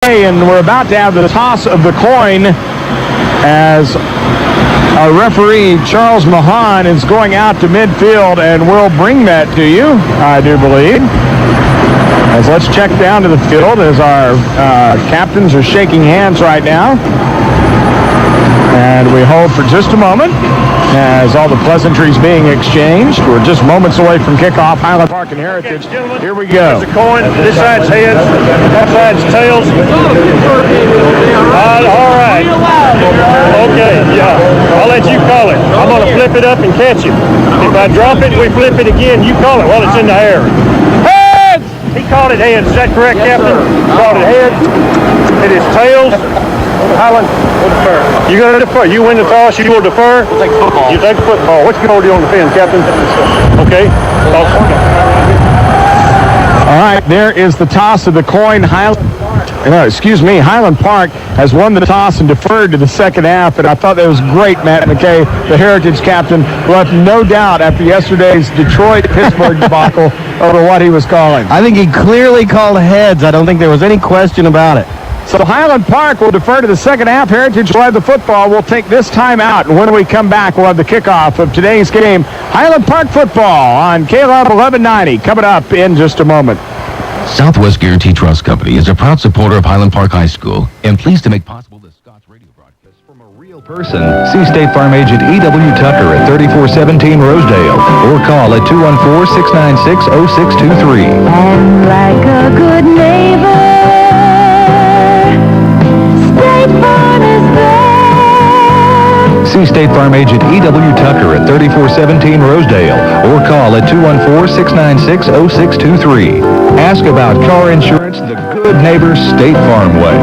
And we're about to have the toss of the coin as our referee, Charles Mahan, is going out to midfield, and we'll bring that to you, I do believe. As let's check down to the field as our captains are shaking hands right now. And we hold for just a moment as all the pleasantries being exchanged. We're just moments away from kickoff, Highland Park and Heritage. Here we go. There's a coin. This side's heads. That side's tails. All right. Okay, yeah. I'll let you call it. I'm going to flip it up and catch it. If I drop it, we flip it again. You call it while it's in the air. Heads! He called it heads. Is that correct, Captain? Called it heads. It is tails. Highland, we'll defer. You're going to defer. You win the toss, you will defer. We'll take football. You take football. What's going on the fence, Captain? Okay. All right, there is the toss of the coin. Highland Park has won the toss and deferred to the second half, and I thought that was great, Matt McKay, the Heritage captain, left no doubt after yesterday's Detroit-Pittsburgh debacle over what he was calling. I think he clearly called heads. I don't think there was any question about it. So Highland Park will defer to the second half. Heritage will have the football. We'll take this time out, and when we come back, we'll have the kickoff of today's game. Highland Park football on Colleyville 1190 coming up in just a moment. Southwest Guarantee Trust Company is a proud supporter of Highland Park High School and pleased to make possible this Scott's radio broadcast from a real person. See State Farm Agent E.W. Tucker at 3417 Rosedale or call at 214-696-0623. And like a good neighbor, State Farm is there. See State Farm Agent E.W. Tucker at 3417 Rosedale or call at 214-696-0623. Ask about car insurance the good neighbor State Farm way.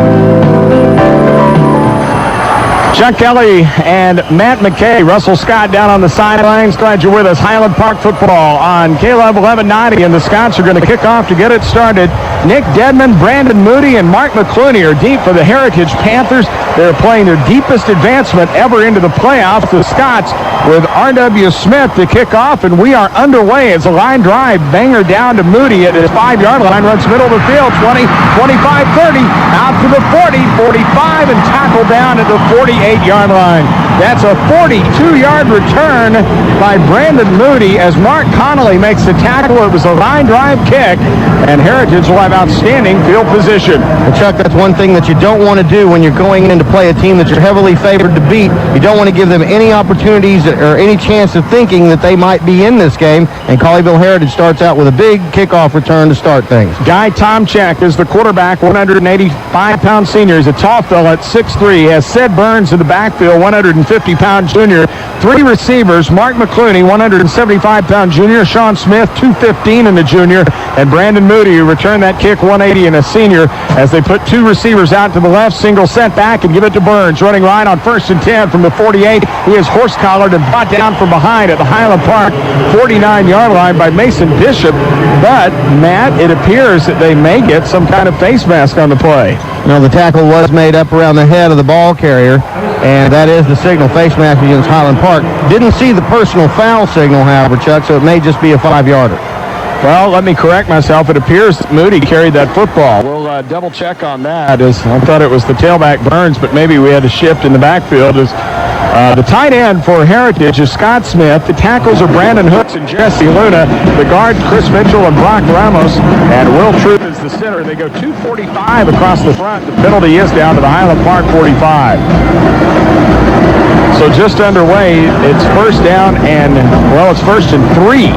Chuck Kelly and Matt McKay, Russell Scott down on the sidelines. Glad you're with us. Highland Park football on Colleyville 1190, and the Scots are going to kick off to get it started. Nick Dedman, Brandon Moody, and Mark McClooney are deep for the Heritage Panthers. They're playing their deepest advancement ever into the playoffs. The Scots with R.W. Smith to kick off, and we are underway. It's a line drive. Banger down to Moody at his 5-yard line. Runs middle of the field, 20, 25, 30. Out to the 40, 45, and tackled down at the 48-yard line. That's a 42-yard return by Brandon Moody as Mark Connolly makes the tackle. It was a line drive kick, and Heritage will have outstanding field position. Well, Chuck, that's one thing that you don't want to do when you're going in to play a team that you're heavily favored to beat. You don't want to give them any opportunities or any chance of thinking that they might be in this game, and Colleyville Heritage starts out with a big kickoff return to start things. Guy Tomchak is the quarterback, 185-pound senior. He's a tall fella at 6'3". He has Sid Burns in the backfield, 150-pound junior. 3 receivers, Mark McClooney, 175-pound junior. Sean Smith, 215 in the junior. And Brandon Moody, who returned that kick, 180 and a senior, as they put 2 receivers out to the left, single set back and give it to Burns. Running right on 1st and 10 from the 48. He is horse-collared and brought down from behind at the Highland Park 49-yard line by Mason Bishop. But, Matt, it appears that they may get some kind of face mask on the play. You know, the tackle was made up around the head of the ball carrier, and that is the signal, face mask against Highland Park. Didn't see the personal foul signal, however, Chuck, so it may just be a 5-yarder. Well, let me correct myself. It appears that Moody carried that football. We'll double check on that. As I thought it was the tailback Burns, but maybe we had a shift in the backfield. As the tight end for Heritage is Scott Smith. The tackles are Brandon Hooks and Jesse Luna. The guards, Chris Mitchell and Brock Ramos. And Will Truth is the center. They go 245 across the front. The penalty is down to the Highland Park 45. So just underway, it's first down and, well, it's 1st and 3.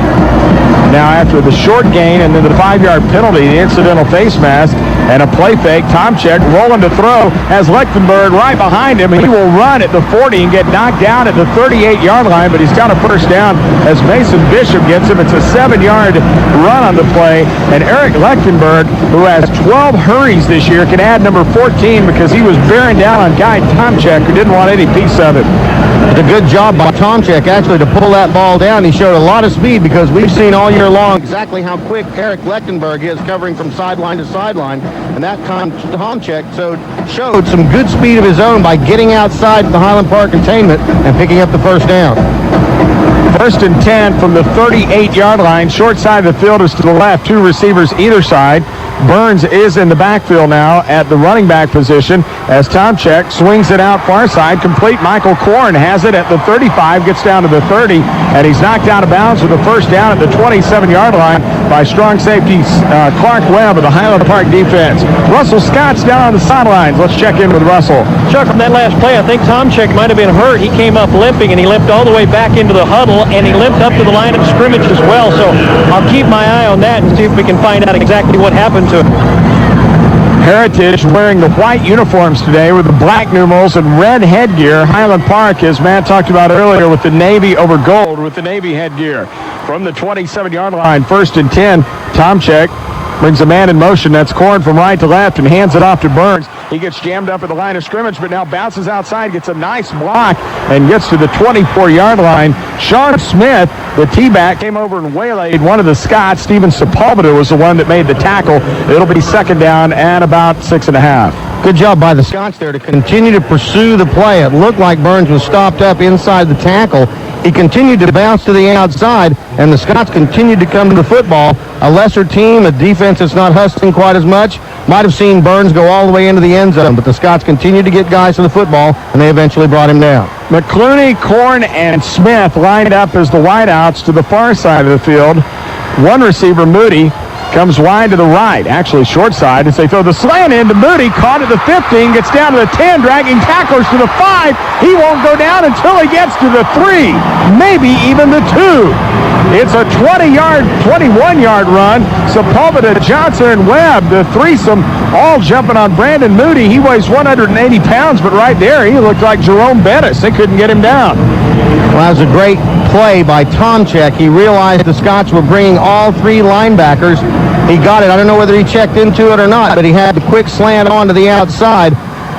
Now after the short gain and then the 5-yard penalty, the incidental face mask, and a play fake, Tomchek rolling to throw, has Lechtenberg right behind him. He will run at the 40 and get knocked down at the 38-yard line, but he's got a first down as Mason Bishop gets him. It's a 7-yard run on the play, and Eric Lechtenberg, who has 12 hurries this year, can add number 14 because he was bearing down on Guy Tomchek, who didn't want any piece of it. It's a good job by Tomchek, actually, to pull that ball down. He showed a lot of speed because we've seen all year long exactly how quick Eric Lechtenberg is covering from sideline to sideline. And that time, Tomchek showed some good speed of his own by getting outside the Highland Park containment and picking up the first down. 1st and 10 from the 38-yard line. Short side of the field is to the left. 2 receivers either side. Burns is in the backfield now at the running back position as Tomczyk swings it out far side, complete. Michael Korn has it at the 35, gets down to the 30, and he's knocked out of bounds with a first down at the 27-yard line by strong safety Clark Webb of the Highland Park defense. Russell Scott's down on the sidelines. Let's check in with Russell. Chuck, on that last play, I think Tomczyk might have been hurt. He came up limping, and he limped all the way back into the huddle, and he limped up to the line of scrimmage as well. So I'll keep my eye on that and see if we can find out exactly what happened to him. Heritage wearing the white uniforms today with the black numerals and red headgear. Highland Park, as Matt talked about earlier, with the navy over gold with the navy headgear. From the 27-yard line, 1st and 10, Tomczyk brings a man in motion. That's Korn from right to left and hands it off to Burns. He gets jammed up at the line of scrimmage, but now bounces outside, gets a nice block, and gets to the 24-yard line. Sean Smith, the T-back, came over and waylaid one of the Scots. Steven Sepulveda was the one that made the tackle. It'll be second down and about 6.5. Good job by the Scots there to continue to pursue the play. It looked like Burns was stopped up inside the tackle. He continued to bounce to the outside, and the Scots continued to come to the football. A lesser team, a defense that's not hustling quite as much, might have seen Burns go all the way into the end zone, but the Scots continued to get guys to the football, and they eventually brought him down. McClooney, Korn, and Smith lined up as the wideouts to the far side of the field. One receiver, Moody, comes wide to the right, actually short side, as they throw the slant in to Moody, caught at the 15, gets down to the 10, dragging tacklers to the 5. He won't go down until he gets to the 3, maybe even the 2. It's a 20-yard, 21-yard run. Sepulveda, Johnson, and Webb, the threesome, all jumping on Brandon Moody. He weighs 180 pounds, but right there, he looked like Jerome Bettis. They couldn't get him down. Well, that was a great play by Tomczyk. He realized the Scots were bringing all 3 linebackers. He got it. I don't know whether he checked into it or not, but he had the quick slant onto the outside,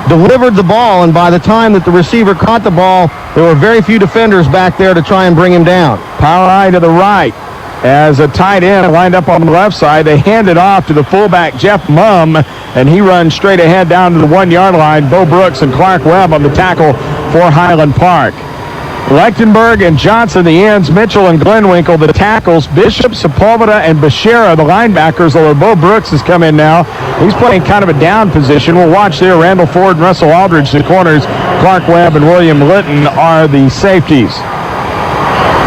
delivered the ball, and by the time that the receiver caught the ball, there were very few defenders back there to try and bring him down. Power eye to the right. As a tight end lined up on the left side, they hand it off to the fullback, Jeff Mumm, and he runs straight ahead down to the 1-yard line. Bo Brooks and Clark Webb on the tackle for Highland Park. Lechtenberg and Johnson, the ends. Mitchell and Glenwinkle, the tackles. Bishop, Sepulveda, and Bashera, the linebackers, although Bo Brooks has come in now. He's playing kind of a down position. We'll watch there. Randall Ford and Russell Aldridge, the corners. Clark Webb and William Litton are the safeties.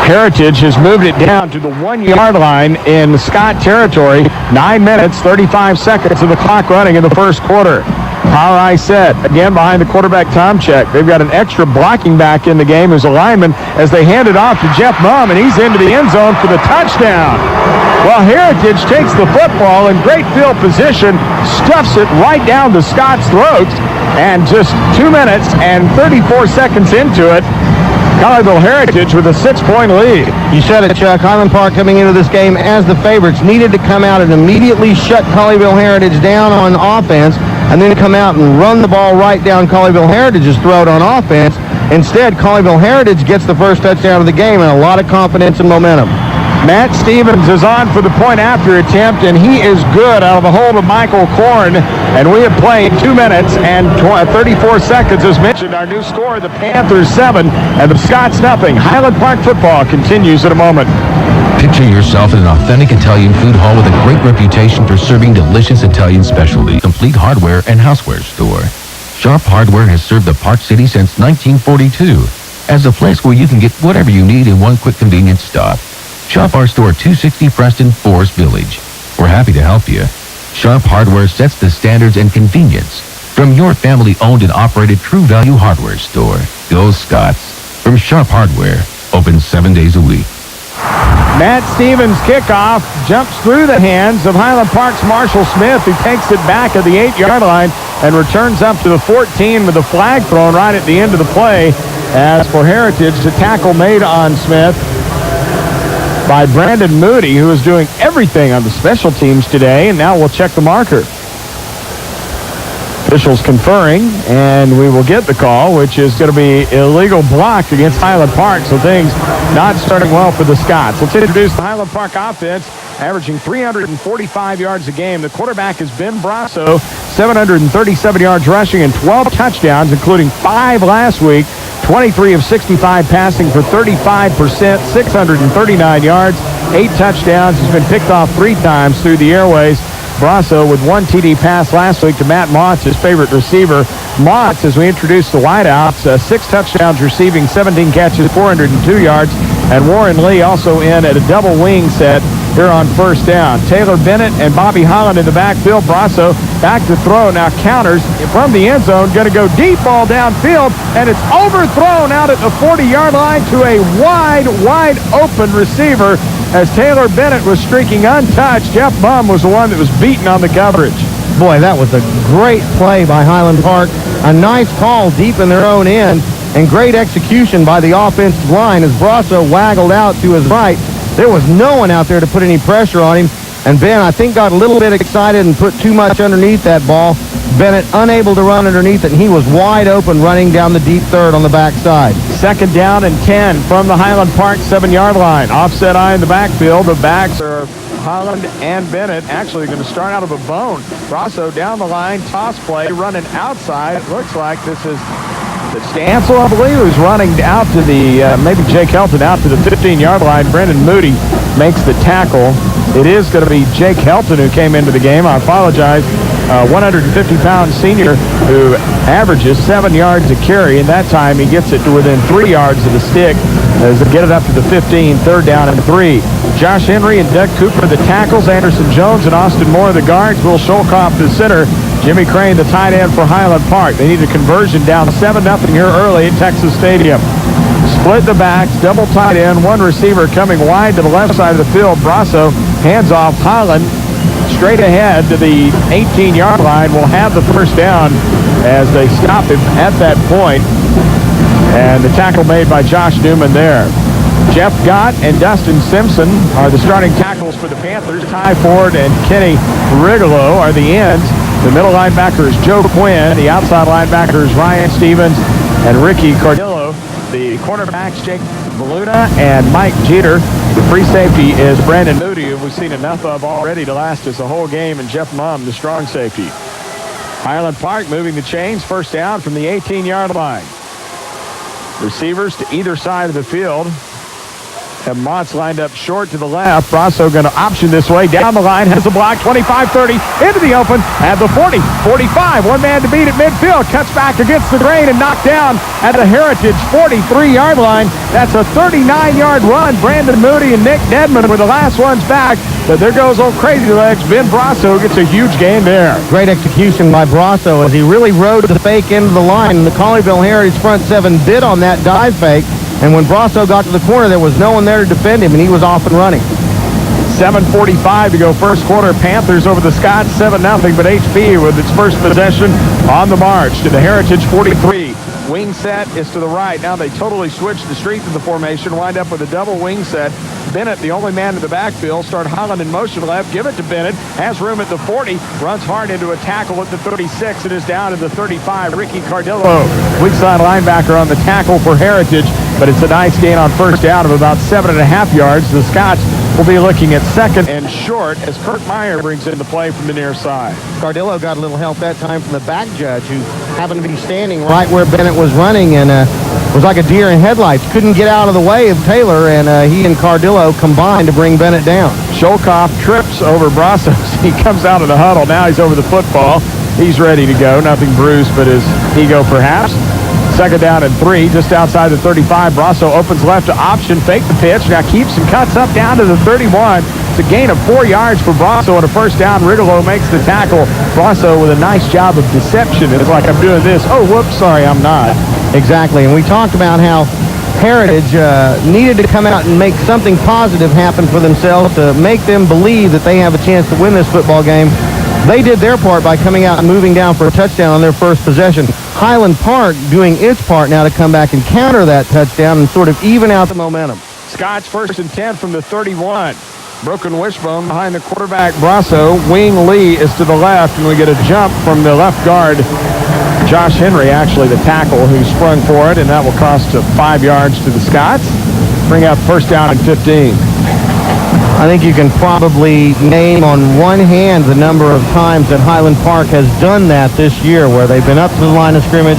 Heritage has moved it down to the 1-yard line in Scott territory. 9 minutes, 35 seconds of the clock running in the first quarter. Power eye set. Again, behind the quarterback, Tomczyk. They've got an extra blocking back in the game as a lineman as they hand it off to Jeff Mumm, and he's into the end zone for the touchdown. Well, Heritage takes the football in great field position, stuffs it right down the Scots' throats, and just 2 minutes and 34 seconds into it, Colleyville Heritage with a 6-point lead. You said it, Chuck. Highland Park coming into this game as the favorites needed to come out and immediately shut Colleyville Heritage down on offense and then come out and run the ball right down Colleyville Heritage's throat on offense. Instead, Colleyville Heritage gets the first touchdown of the game and a lot of confidence and momentum. Matt Stevens is on for the point after attempt, and he is good out of the hold of Michael Korn. And we have played 2 minutes and 34 seconds. As mentioned, our new score, the Panthers 7 and the Scots nothing. Highland Park football continues in a moment. Picture yourself in an authentic Italian food hall with a great reputation for serving delicious Italian specialty. Complete hardware and houseware store. Sharp Hardware has served the Park City since 1942 as a place where you can get whatever you need in one quick convenient stop. Shop our store 260 Preston, Forest Village. We're happy to help you. Sharp Hardware sets the standards and convenience from your family-owned and operated True Value Hardware store. Go Scots. From Sharp Hardware, open 7 days a week. Matt Stevens' kickoff jumps through the hands of Highland Park's Marshall Smith, who takes it back at the 8-yard line and returns up to the 14 with a flag thrown right at the end of the play. As for Heritage, the tackle made on Smith by Brandon Moody, who is doing everything on the special teams today, and now we'll check the marker. Officials conferring, and we will get the call, which is going to be illegal block against Highland Park, so things not starting well for the Scots. Let's introduce the Highland Park offense, averaging 345 yards a game. The quarterback is Ben Brasso, 737 yards rushing and 12 touchdowns, including 5 last week. 23 of 65 passing for 35%, 639 yards, 8 touchdowns. He's been picked off 3 times through the airways. Brasso with one TD pass last week to Matt Motts, his favorite receiver. Motts, as we introduced the wideouts, 6 touchdowns receiving, 17 catches, 402 yards. And Warren Lee also in at a double wing set here on first down. Taylor Bennett and Bobby Holland in the backfield. Brasso back to throw. Now counters from the end zone. Going to go deep ball downfield. And it's overthrown out at the 40-yard line to a wide open receiver as Taylor Bennett was streaking untouched. Jeff Bum was the one that was beaten on the coverage. Boy, that was a great play by Highland Park. A nice call deep in their own end, and great execution by the offensive line as Brasso waggled out to his right. There was no one out there to put any pressure on him, and Ben, I think, got a little bit excited and put too much underneath that ball. Bennett unable to run underneath it, and he was wide open running down the deep third on the backside. Second down and 10 from the Highland Park 7-yard line. Offset eye in the backfield. The backs are Holland and Bennett actually going to start out of a bone. Brasso down the line, toss play, running outside. It looks like this is Stansel, I believe, who's running out to the, maybe Jake Helton out to the 15-yard line. Brendan Moody makes the tackle. It is going to be Jake Helton who came into the game. I apologize. 150-pound senior who averages 7 yards a carry, and that time he gets it to within 3 yards of the stick as they get it up to the 15, third down and 3. Josh Henry and Doug Cooper the tackles, Anderson Jones and Austin Moore the guards, Will Scholkoff the center, Jimmy Crane the tight end for Highland Park. They need a conversion down 7-0 here early at Texas Stadium. Split the backs, double tight end, one receiver coming wide to the left side of the field. Brasso hands off Highland straight ahead to the 18-yard line. Will have the first down as they stop him at that point. And the tackle made by Josh Newman there. Jeff Gott and Dustin Simpson are the starting tackles for the Panthers. Ty Ford and Kenny Rigolo are the ends. The middle linebacker is Joe Quinn. The outside linebacker is Ryan Stevens and Ricky Cardillo. The cornerbacks, Jake Baluna and Mike Jeter. The free safety is Brandon Moody, who we've seen enough of already to last us a whole game, and Jeff Mumm, the strong safety. Highland Park moving the chains, first down from the 18-yard line. Receivers to either side of the field. Have Motts lined up short to the left. Brasso going to option this way. Down the line, has the block, 25-30, into the open, at the 40, 45. One man to beat at midfield. Cuts back against the grain and knocked down at the Heritage 43-yard line. That's a 39-yard run. Brandon Moody and Nick Dedman were the last ones back. But there goes old Crazy Legs. Ben Brasso gets a huge gain there. Great execution by Brasso as he really rode the fake into the line. And the Colleyville Heritage front seven bid on that dive fake. And when Brasso got to the corner, there was no one there to defend him, and he was off and running. 7:45 to go first quarter. Panthers over the Scots, 7-0, but HP with its first possession on the march to the Heritage 43. Wing set is to the right. Now they totally switch the strength of the formation, wind up with a double wing set. Bennett, the only man in the backfield, start Holland in motion left, give it to Bennett, has room at the 40, runs hard into a tackle at the 36, and is down to the 35. Ricky Cardillo, weak side linebacker on the tackle for Heritage, but it's a nice gain on first down of about 7.5 yards. The Scots will be looking at second and short as Kurt Meyer brings into play from the near side. Cardillo got a little help that time from the back judge, who happened to be standing right where Bennett was running, and was like a deer in headlights. Couldn't get out of the way of Taylor, and he and Cardillo combined to bring Bennett down. Scholkoff trips over Brasso. He comes out of the huddle. Now he's over the football. He's ready to go. Nothing bruised but his ego, perhaps. Second down and 3, just outside the 35. Brasso opens left to option, fake the pitch. Now keeps and cuts up down to the 31. It's a gain of 4 yards for Brasso and a first down. Rigolo makes the tackle. Brasso with a nice job of deception. It's like, I'm doing this. Oh, whoops, sorry, I'm not. Exactly, and we talked about how Heritage needed to come out and make something positive happen for themselves to make them believe that they have a chance to win this football game. They did their part by coming out and moving down for a touchdown on their first possession. Highland Park doing its part now to come back and counter that touchdown and sort of even out the momentum. Scots first and 10 from the 31. Broken wishbone behind the quarterback, Brasso. Wing Lee is to the left, and we get a jump from the left guard, Josh Henry, actually the tackle, who sprung for it, and that will cost 5 yards to the Scots. Bring out first down and 15. I think you can probably name on one hand the number of times that Highland Park has done that this year, where they've been up to the line of scrimmage,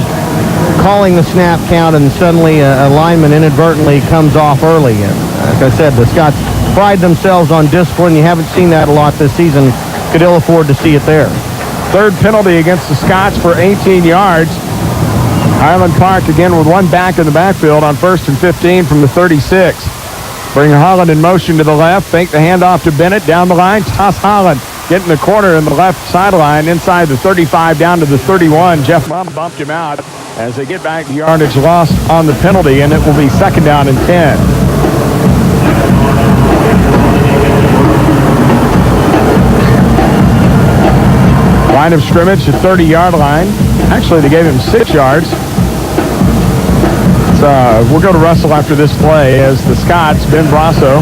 calling the snap count, and suddenly a lineman inadvertently comes off early. And like I said, the Scots pride themselves on discipline. You haven't seen that a lot this season. could ill afford to see it there. Third penalty against the Scots for 18 yards. Highland Park again with one back in the backfield on 1st and 15 from the 36. Bring Holland in motion to the left. Fake the handoff to Bennett down the line. Toss Holland. Get in the corner in the left sideline inside the 35 down to the 31. Jeff Mum bumped him out as they get back the yardage lost on the penalty, and it will be 2nd down and 10. Line of scrimmage, the 30-yard line. Actually, they gave him 6 yards. We'll go to Russell after this play as the Scots, Ben Brasso,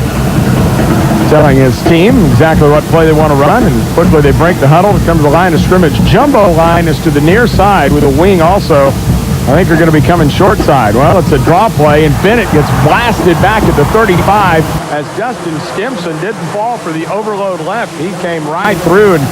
telling his team exactly what play they want to run, and quickly they break the huddle to come to the line of scrimmage. Jumbo line is to the near side with a wing also. I think they're going to be coming short side. Well, it's a draw play, and Bennett gets blasted back at the 35 as Dustin Stimson didn't fall for the overload left. He came right through, and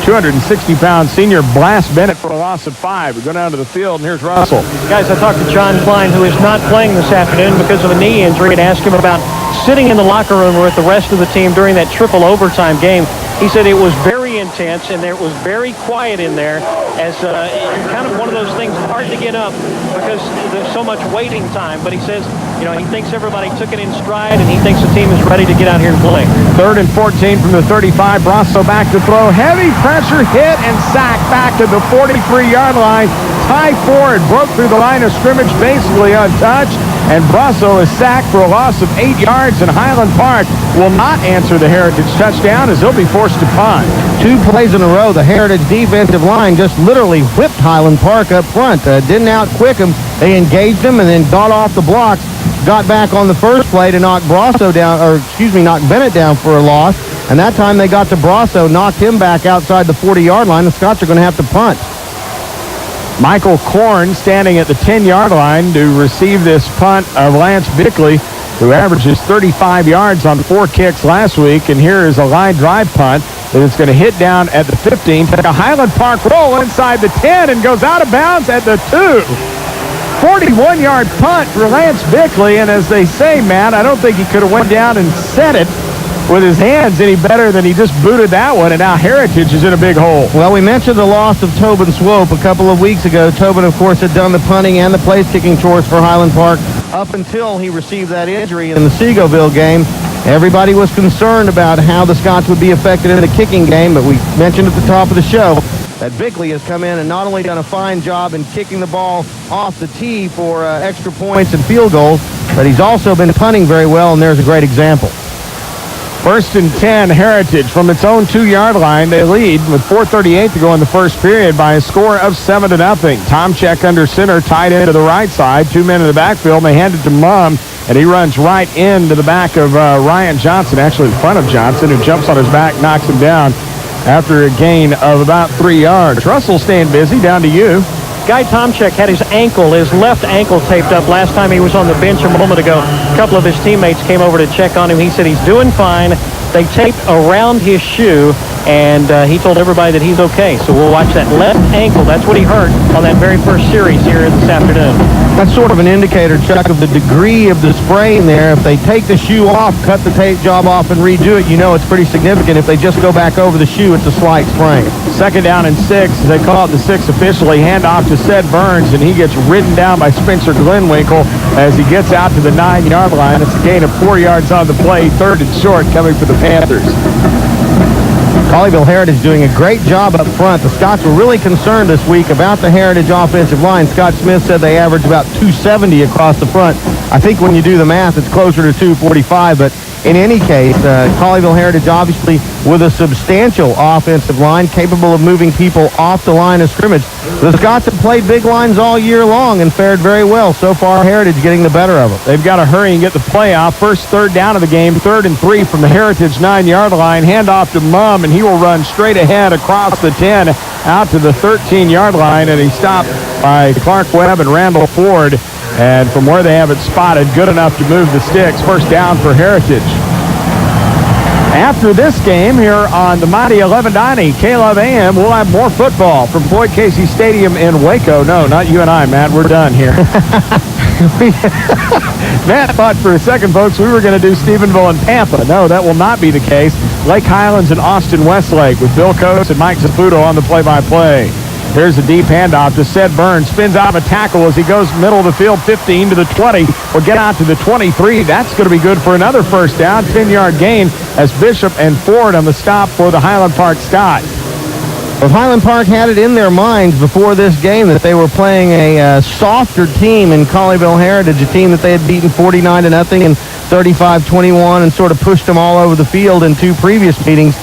260-pound senior blast Bennett for a loss of 5. We go down to the field, and here's Russell. Guys, I talked to John Klein, who is not playing this afternoon because of a knee injury, and asked him about sitting in the locker room with the rest of the team during that triple overtime game. He said it was very intense, and it was very quiet in there, as kind of one of those things hard to get up because there's so much waiting time. But he says, you know, he thinks everybody took it in stride, and he thinks the team is ready to get out here and play. 3rd and 14 from the 35. Brasso back to throw. Heavy pressure, hit, and sacked back to the 43-yard line. Ty Ford broke through the line of scrimmage basically untouched, and Brasso is sacked for a loss of 8 yards, and Highland Park will not answer the Heritage touchdown as he'll be forced to punt. 2 plays in a row, the Heritage defensive line just literally whipped Highland Park up front. Didn't out-quick them. They engaged them and then got off the blocks. Got back on the first play to knock knock Bennett down for a loss. And that time they got to Brasso, knocked him back outside the 40-yard line. The Scots are going to have to punt. Michael Korn standing at the 10-yard line to receive this punt of Lance Bickley, who averages 35 yards on 4 kicks last week. And here is a line drive punt that is going to hit down at the 15. Take a Highland Park roll inside the 10 and goes out of bounds at the 2. 41-yard punt for Lance Bickley. And as they say, Matt, I don't think he could have went down and set it with his hands any better than he just booted that one, and now Heritage is in a big hole. Well, we mentioned the loss of Tobin Swope a couple of weeks ago. Tobin, of course, had done the punting and the place-kicking chores for Highland Park up until he received that injury in the Seagoville game. Everybody was concerned about how the Scots would be affected in the kicking game, but we mentioned at the top of the show that Bickley has come in and not only done a fine job in kicking the ball off the tee for extra points and field goals, but he's also been punting very well, and there's a great example. 1st and 10, Heritage from its own 2-yard line. They lead with 4:38 to go in the first period by a score of 7-0. Tomchek under center, tight end to the right side. 2 men in the backfield. They hand it to Mum, and he runs right into the back of Ryan Johnson, actually in front of Johnson, who jumps on his back, knocks him down after a gain of about 3 yards. Russell staying busy. Down to you. Guy Tomchek had his left ankle taped up last time he was on the bench a moment ago. A couple of his teammates came over to check on him. He said he's doing fine. They taped around his shoe, and he told everybody that he's okay. So we'll watch that left ankle. That's what he hurt on that very first series here this afternoon. That's sort of an indicator, Chuck, of the degree of the sprain there. If they take the shoe off, cut the tape job off, and redo it, you know it's pretty significant. If they just go back over the shoe, it's a slight sprain. 2nd down and 6. They call it the 6 officially. Hand off to Seth Burns, and he gets ridden down by Spencer Glenwinkle as he gets out to the 9-yard line. It's a gain of 4 yards on the play. 3rd and short coming for the Panthers. Colleyville Heritage doing a great job up front. The Scots were really concerned this week about the Heritage offensive line. Scott Smith said they averaged about 270 across the front. I think when you do the math, it's closer to 245, but in any case, Colleyville Heritage obviously with a substantial offensive line capable of moving people off the line of scrimmage. The Scots have played big lines all year long and fared very well. So far, Heritage getting the better of them. They've got to hurry and get the play off. First 3rd down of the game, 3rd and 3 from the Heritage 9-yard line. Hand off to Mum, and he will run straight ahead across the 10 out to the 13-yard line, and he's stopped by Clark Webb and Randall Ford. And from where they have it spotted, good enough to move the sticks. First down for Heritage. After this game here on the mighty 1190 K-Love AM, we'll have more football from Floyd Casey Stadium in Waco. No, not you and I, Matt. We're done here. Matt thought for a second, folks, we were going to do Stephenville and Tampa. No, that will not be the case. Lake Highlands and Austin Westlake with Bill Coates and Mike Zaputo on the play-by-play. Here's a deep handoff to Seth Burns. Spins out of a tackle as he goes middle of the field, 15 to the 20. We'll get out to the 23. That's going to be good for another first down, 10-yard gain as Bishop and Ford on the stop for the Highland Park Scots. Well, Highland Park had it in their minds before this game that they were playing a softer team in Colleyville Heritage, a team that they had beaten 49-0 and 35-21 and sort of pushed them all over the field in two previous meetings.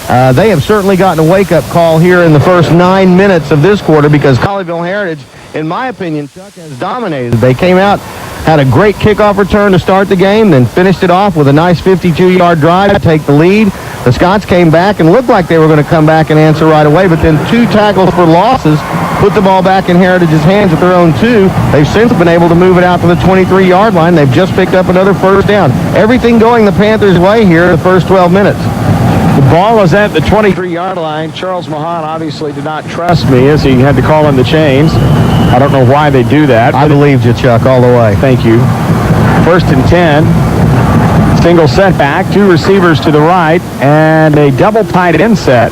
They have certainly gotten a wake-up call here in the first 9 minutes of this quarter because Colleyville Heritage, in my opinion, Chuck, has dominated. They came out, had a great kickoff return to start the game, then finished it off with a nice 52-yard drive to take the lead. The Scots came back and looked like they were going to come back and answer right away, but then 2 tackles for losses put the ball back in Heritage's hands at their own 2. They've since been able to move it out to the 23-yard line. They've just picked up another first down. Everything going the Panthers' way here in the first 12 minutes. The ball is at the 23-yard line. Charles Mahan obviously did not trust me as he had to call in the chains. I don't know why they do that. I believed you, Chuck, all the way. Thank you. 1st and 10. Single setback, 2 receivers to the right, and a double tight end set.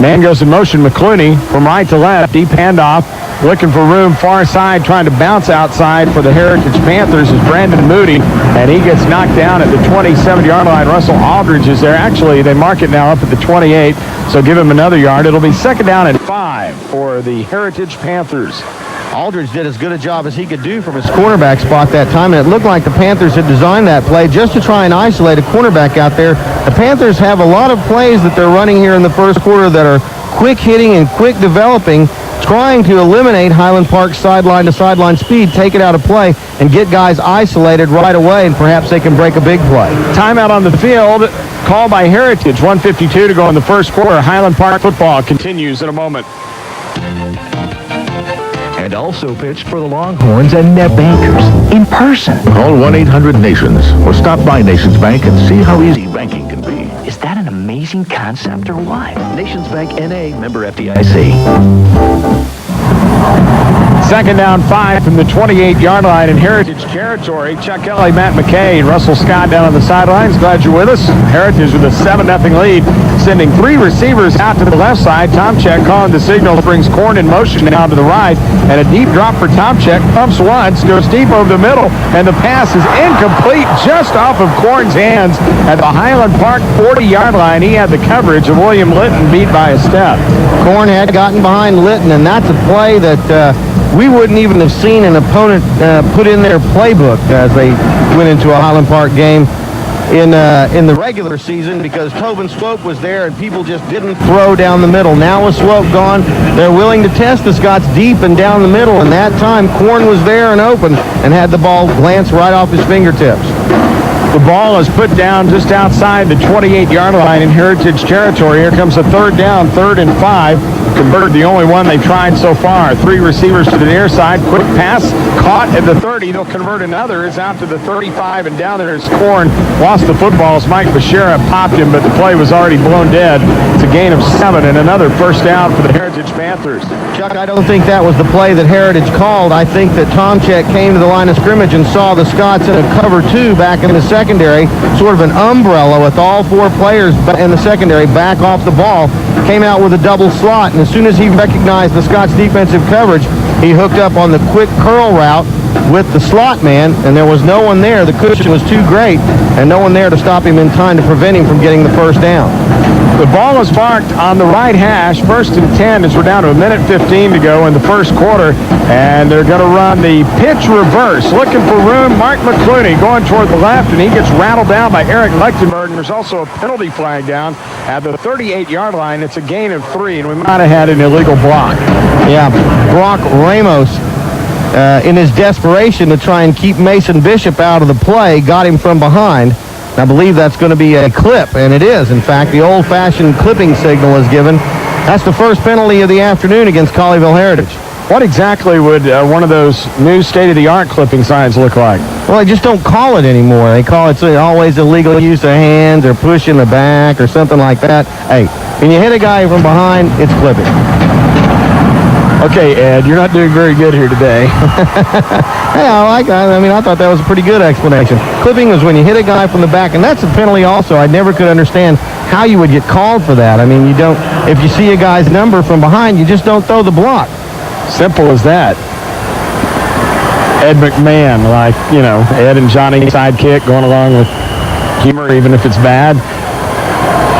Man goes in motion, McClooney from right to left, deep handoff, looking for room far side, trying to bounce outside for the Heritage Panthers is Brandon Moody, and he gets knocked down at the 27-yard line. Russell Aldridge is there. Actually, they mark it now up at the 28, so give him another yard. It'll be 2nd down and 5 for the Heritage Panthers. Aldridge did as good a job as he could do from his cornerback spot that time, and it looked like the Panthers had designed that play just to try and isolate a cornerback out there. The Panthers have a lot of plays that they're running here in the first quarter that are quick hitting and quick developing, trying to eliminate Highland Park's sideline-to-sideline speed, take it out of play, and get guys isolated right away, and perhaps they can break a big play. Timeout on the field, called by Heritage. 1:52 to go in the first quarter. Highland Park football continues in a moment. And also pitched for the Longhorns and net bankers in person. Call 1-800-NATIONS or stop by Nations Bank and see how easy banking can be. Is that an amazing concept or what? Nations Bank N.A., member FDIC. 2nd down 5 from the 28-yard line in Heritage territory. Chuck Kelly, Matt McKay, and Russell Scott down on the sidelines. Glad you're with us. Heritage with a 7-0 lead, sending 3 receivers out to the left side. Tomchek calling the signal, brings Korn in motion now to the right, and a deep drop for Tomchek. Pumps once, goes deep over the middle, and the pass is incomplete just off of Korn's hands at the Highland Park 40-yard line. He had the coverage of William Litton beat by a step. Korn had gotten behind Litton, and that's a play that we wouldn't even have seen an opponent put in their playbook as they went into a Highland Park game in the regular season, because Tobin Swope was there and people just didn't throw down the middle. Now with Swope gone, they're willing to test the Scots deep and down the middle, and that time Korn was there and open and had the ball glance right off his fingertips. The ball is put down just outside the 28-yard line in Heritage territory. Here comes a 3rd down, 3rd and 5. Converted the only one they've tried so far. 3 receivers to the near side. Quick pass caught at the 30. They'll convert another. It's out to the 35, and down there is Korn. Lost the football as Mike Bashera popped him, but the play was already blown dead. It's a gain of 7 and another first down for the Heritage Panthers. Chuck, I don't think that was the play that Heritage called. I think that Tomchek came to the line of scrimmage and saw the Scots in a cover 2 back in the secondary, sort of an umbrella with all 4 players in the secondary back off the ball, came out with a double slot, and as soon as he recognized the Scots defensive coverage, he hooked up on the quick curl route with the slot man, and there was no one there. The cushion was too great, and no one there to stop him in time to prevent him from getting the first down. The ball is parked on the right hash. 1st and 10 as we're down to 1:15 to go in the first quarter, and they're going to run the pitch reverse. Looking for room, Mark McClooney going toward the left, and he gets rattled down by Eric Lechtenberg, and there's also a penalty flag down at the 38-yard line. It's a gain of 3, and we might have had an illegal block. Yeah, Brock Ramos, in his desperation to try and keep Mason Bishop out of the play, got him from behind. I believe that's going to be a clip, and it is. In fact, the old-fashioned clipping signal is given. That's the first penalty of the afternoon against Colleyville Heritage. What exactly would one of those new state-of-the-art clipping signs look like? Well, they just don't call it anymore. They call it always illegal use of hands or push in the back or something like that. Hey, when you hit a guy from behind, it's clipping. Okay, Ed, you're not doing very good here today. Hey, I thought that was a pretty good explanation. Clipping was when you hit a guy from the back, and that's a penalty also. I never could understand how you would get called for that. I mean, you don't, if you see a guy's number from behind, you just don't throw the block. Simple as that. Ed McMahon, like, Ed and Johnny sidekick going along with humor, even if it's bad.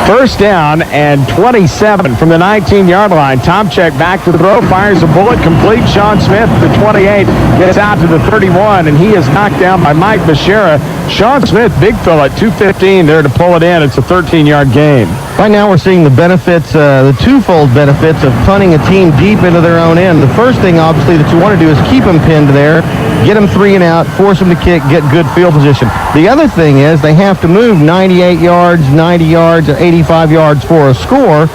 First down and 27 from the 19-yard line. Tomchek back to throw, fires a bullet, complete. Sean Smith, the 28, gets out to the 31, and he is knocked down by Mike Bashera. Sean Smith, big fella at 215 there to pull it in. It's a 13-yard gain. Right now we're seeing the benefits, the twofold benefits of punting a team deep into their own end. The first thing, obviously, that you want to do is keep them pinned there, get them 3 and out, force them to kick, get good field position. The other thing is they have to move 98 yards, 90 yards, or 85 yards for a score.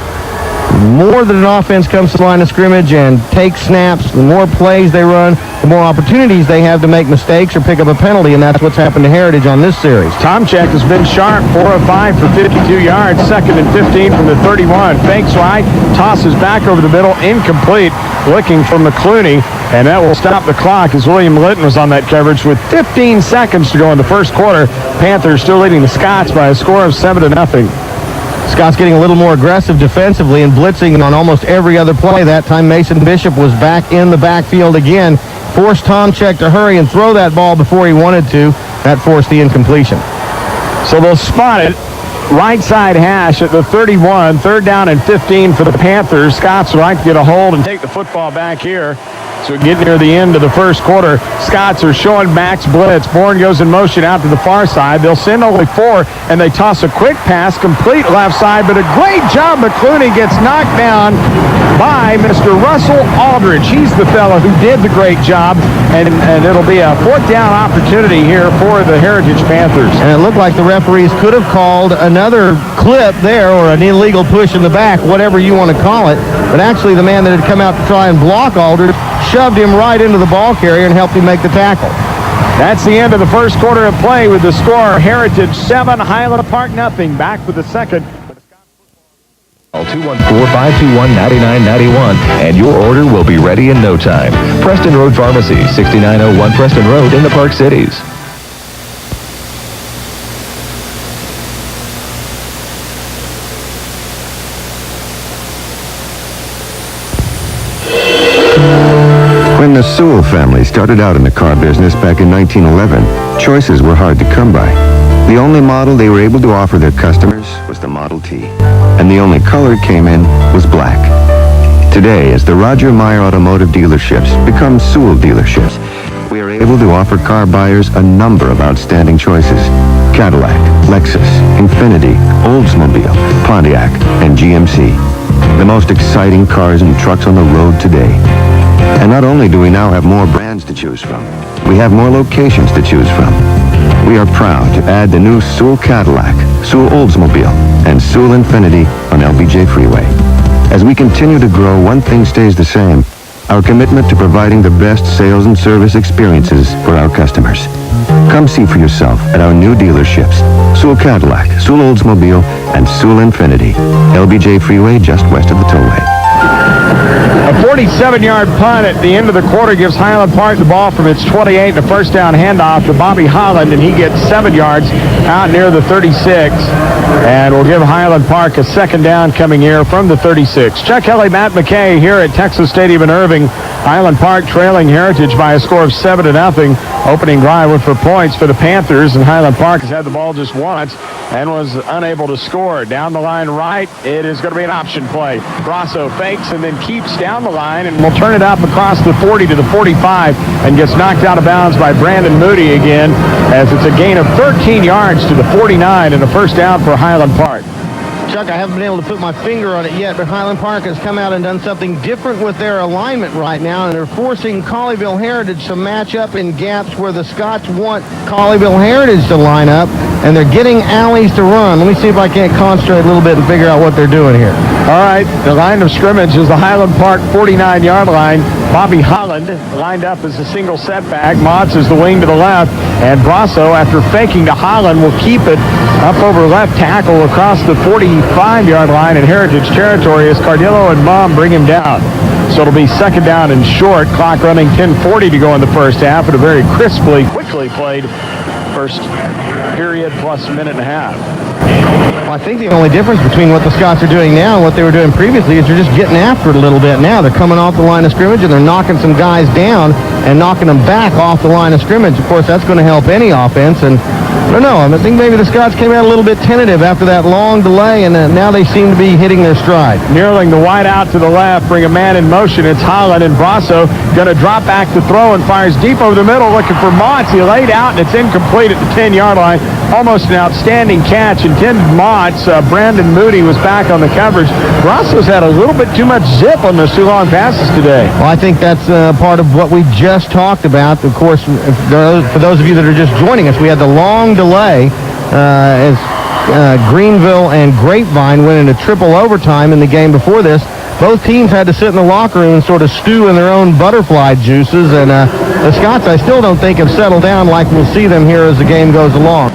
More that an offense comes to the line of scrimmage and takes snaps, the more plays they run, the more opportunities they have to make mistakes or pick up a penalty, and that's what's happened to Heritage on this series. Tomchek has been sharp, 4 of 5 for 52 yards, 2nd and 15 from the 31. Fakes right, tosses back over the middle, incomplete, looking for McClooney, and that will stop the clock as William Litton was on that coverage with 15 seconds to go in the first quarter. Panthers still leading the Scots by a score of 7-0. Scott's getting a little more aggressive defensively and blitzing on almost every other play. That time Mason Bishop was back in the backfield again. Forced Tomchek to hurry and throw that ball before he wanted to. That forced the incompletion. So they'll spot it. Right side hash at the 31. 3rd down and 15 for the Panthers. Scots would like to get a hold and take the football back here. So we get near the end of the first quarter. Scots are showing max blitz. Bourne goes in motion out to the far side. They'll send only 4, and they toss a quick pass, complete left side, but a great job. McClooney gets knocked down by Mr. Russell Aldridge. He's the fellow who did the great job, and it'll be a 4th down opportunity here for the Heritage Panthers. And it looked like the referees could have called another clip there or an illegal push in the back, whatever you want to call it. But actually the man that had come out to try and block Aldridge shoved him right into the ball carrier and helped him make the tackle. That's the end of the first quarter of play with the score Heritage 7, Highland Park nothing. Back with the second. 214-521-9991, and your order will be ready in no time. Preston Road Pharmacy, 6901 Preston Road in the Park Cities. When the Sewell family started out in the car business back in 1911, choices were hard to come by. The only model they were able to offer their customers was the Model T, and the only color it came in was black. Today, as the Roger Meyer Automotive dealerships become Sewell dealerships, we are able to offer car buyers a number of outstanding choices. Cadillac, Lexus, Infiniti, Oldsmobile, Pontiac, and GMC. The most exciting cars and trucks on the road today. And not only do we now have more brands to choose from, we have more locations to choose from. We are proud to add the new Sewell Cadillac, Sewell Oldsmobile, and Sewell Infiniti on LBJ Freeway. As we continue to grow, one thing stays the same: our commitment to providing the best sales and service experiences for our customers. Come see for yourself at our new dealerships, Sewell Cadillac, Sewell Oldsmobile, and Sewell Infiniti, LBJ Freeway just west of the tollway. A 47-yard punt at the end of the quarter gives Highland Park the ball from its 28, and a first down handoff to Bobby Holland, and he gets 7 yards out near the 36. And we'll give Highland Park a 2nd down coming here from the 36. Chuck Kelly, Matt McKay here at Texas Stadium in Irving. Highland Park trailing Heritage by a score of 7-0. Opening drive went for points for the Panthers, and Highland Park has had the ball just once and was unable to score. Down the line right, it is going to be an option play. Brasso fakes and then keeps down the line and will turn it up across the 40 to the 45 and gets knocked out of bounds by Brandon Moody again, as it's a gain of 13 yards to the 49 and a first down for Highland Park. Chuck, I haven't been able to put my finger on it yet, but Highland Park has come out and done something different with their alignment right now, and they're forcing Colleyville Heritage to match up in gaps where the Scots want Colleyville Heritage to line up, and they're getting alleys to run. Let me see if I can't concentrate a little bit and figure out what they're doing here. All right, the line of scrimmage is the Highland Park 49-yard line. Bobby Holland lined up as a single setback. Motz is the wing to the left, and Brasso, after faking to Holland, will keep it up over left tackle across the 45-yard line in Heritage territory as Cardillo and Mom bring him down. So it'll be second down and short. Clock running 10:40 to go in the first half, and a very quickly played first period plus minute and a half. Well, I think the only difference between what the Scots are doing now and what they were doing previously is they're just getting after it a little bit now. They're coming off the line of scrimmage and they're knocking some guys down and knocking them back off the line of scrimmage. Of course, that's going to help any offense. And I don't know. I think maybe the Scots came out a little bit tentative after that long delay, and now they seem to be hitting their stride. Nearling the wide out to the left, bring a man in motion. It's Highland, and Brasso going to drop back to throw and fires deep over the middle looking for Motts. He laid out, and it's incomplete at the 10-yard line. Almost an outstanding catch. Intended Motts. Brandon Moody was back on the coverage. Brasso's had a little bit too much zip on those 2 long passes today. Well, I think that's part of what we just talked about. Of course, for those of you that are just joining us, we had the long delay as Greenville and Grapevine went into triple overtime in the game before this. Both teams had to sit in the locker room and sort of stew in their own butterfly juices, and the Scots, I still don't think, have settled down like we'll see them here as the game goes along.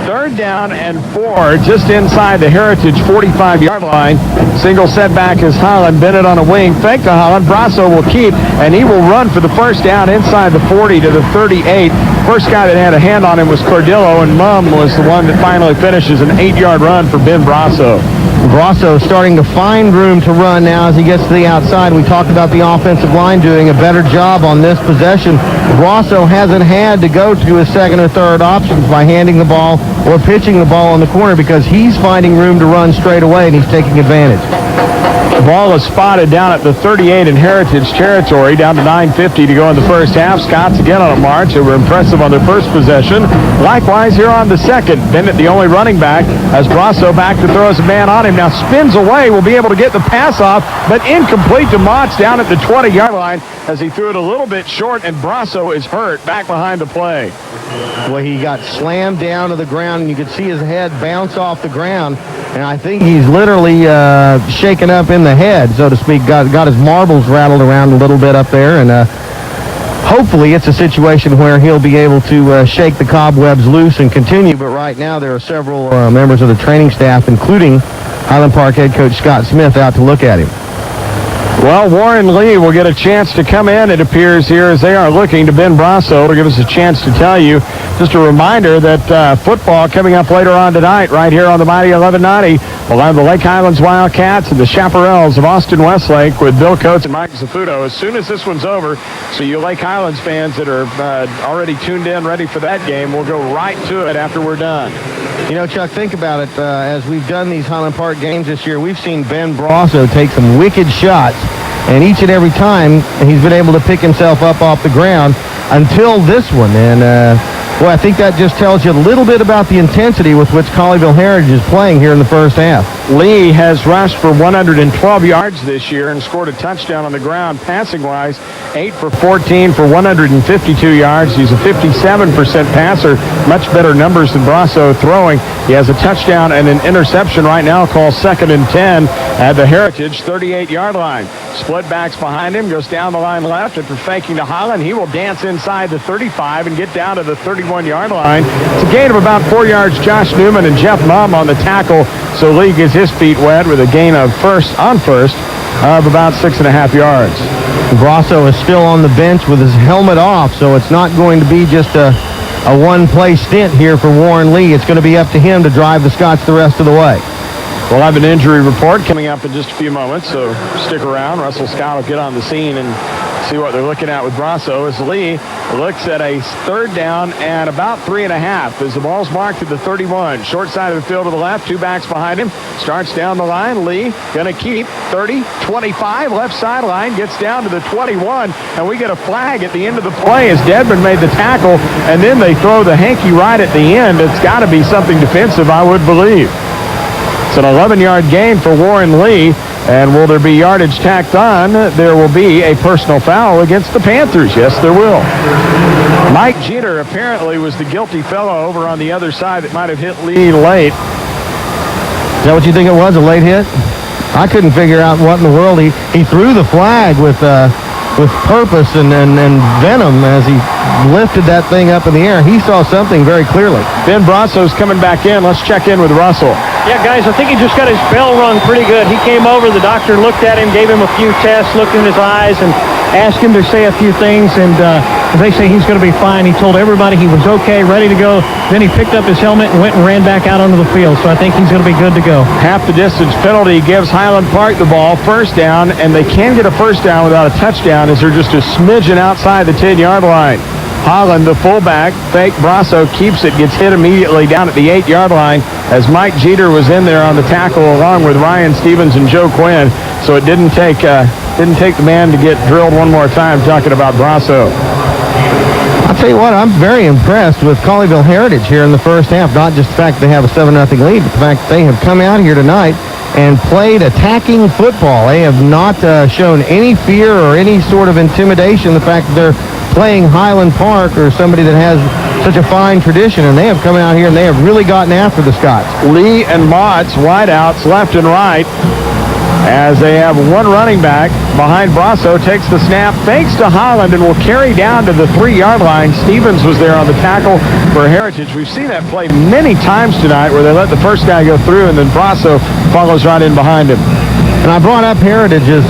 Third down and 4, just inside the Heritage 45-yard line. Single setback is Highland. Bennett on a wing. Fake to Highland. Brasso will keep, and he will run for the first down inside the 40 to the 38. First guy that had a hand on him was Cordillo, and Mum was the one that finally finishes an 8-yard run for Ben Brasso. Brasso starting to find room to run now as he gets to the outside. We talked about the offensive line doing a better job on this possession. Brasso hasn't had to go to his second or third options by handing the ball or pitching the ball in the corner because he's finding room to run straight away, and he's taking advantage. The ball is spotted down at the 38 in Heritage territory, down to 9:50 to go in the first half. Scots again on a march. They were impressive on their first possession. Likewise here on the second. Bennett, the only running back, as Brasso back to throw as a man on him. Now spins away, will be able to get the pass off, but incomplete to Motts down at the 20-yard line as he threw it a little bit short, and Brasso is hurt back behind the play. Well, he got slammed down to the ground, and you could see his head bounce off the ground. And I think he's literally shaken up in the head, so to speak. Got his marbles rattled around a little bit up there, and hopefully it's a situation where he'll be able to shake the cobwebs loose and continue. But right now there are several members of the training staff, including Highland Park head coach Scott Smith, out to look at him. Well, Warren Lee will get a chance to come in, it appears, here as they are looking to Ben Brasso to give us a chance to tell you. Just a reminder that football coming up later on tonight right here on the Mighty 1190. We'll have the Lake Highlands Wildcats and the Chaparrals of Austin Westlake with Bill Coates and Mike Zafuto as soon as this one's over. So you Lake Highlands fans that are already tuned in, ready for that game, we'll go right to it after we're done. You know, Chuck, think about it. As we've done these Highland Park games this year, we've seen Ben Brasso take some wicked shots, and each and every time he's been able to pick himself up off the ground until this one. And, boy, I think that just tells you a little bit about the intensity with which Colleyville Heritage is playing here in the first half. Lee has rushed for 112 yards this year and scored a touchdown on the ground. Passing-wise, 8 for 14 for 152 yards. He's a 57% passer, much better numbers than Brasso throwing. He has a touchdown and an interception right now, called 2nd and 10 at the Heritage 38-yard line. Split backs behind him, goes down the line left after faking to Highland. He will dance inside the 35 and get down to the 31-yard line. It's a gain of about 4 yards. Josh Newman and Jeff Mumm on the tackle, so Lee gets his feet wet with a gain of first of about 6.5 yards. Brasso is still on the bench with his helmet off, so it's not going to be just a one-play stint here for Warren Lee. It's going to be up to him to drive the Scots the rest of the way. We'll have an injury report coming up in just a few moments, so stick around. Russell Scott will get on the scene and see what they're looking at with Brasso as Lee looks at a third down and about 3.5 as the ball's marked at the 31. Short side of the field to the left, 2 backs behind him. Starts down the line. Lee going to keep 30, 25, left sideline, gets down to the 21, and we get a flag at the end of the play as Dedman made the tackle, and then they throw the hanky right at the end. It's got to be something defensive, I would believe. It's an 11-yard gain for Warren Lee, and will there be yardage tacked on? There will be a personal foul against the Panthers. Yes, there will. Mike Jeter apparently was the guilty fellow over on the other side that might have hit Lee late. Is that what you think it was, a late hit? I couldn't figure out what in the world. He threw the flag with purpose and venom as he lifted that thing up in the air. He saw something very clearly. Ben Brasso's coming back in. Let's check in with Russell. Yeah, guys, I think he just got his bell rung pretty good. He came over, the doctor looked at him, gave him a few tests, looked in his eyes, and asked him to say a few things, and they say he's going to be fine. He told everybody he was okay, ready to go. Then he picked up his helmet and went and ran back out onto the field, so I think he's going to be good to go. Half the distance penalty gives Highland Park the ball, first down, and they can get a first down without a touchdown as they're just a smidgen outside the 10-yard line. Holland, the fullback, fake Brasso, keeps it, gets hit immediately down at the 8-yard line as Mike Jeter was in there on the tackle along with Ryan Stevens and Joe Quinn. So it didn't take the man to get drilled one more time talking about Brasso. I'll tell you what, I'm very impressed with Colleyville Heritage here in the first half. Not just the fact they have a 7-0 lead, but the fact that they have come out here tonight and played attacking football. They have not shown any fear or any sort of intimidation. The fact that they're playing Highland Park or somebody that has such a fine tradition, and they have come out here and they have really gotten after the Scots. Lee and Mott's wideouts left and right as they have one running back behind Brasso, takes the snap, fakes to Holland, and will carry down to the 3-yard line. Stevens was there on the tackle for Heritage. We've seen that play many times tonight where they let the first guy go through and then Brasso follows right in behind him. And I brought up Heritage's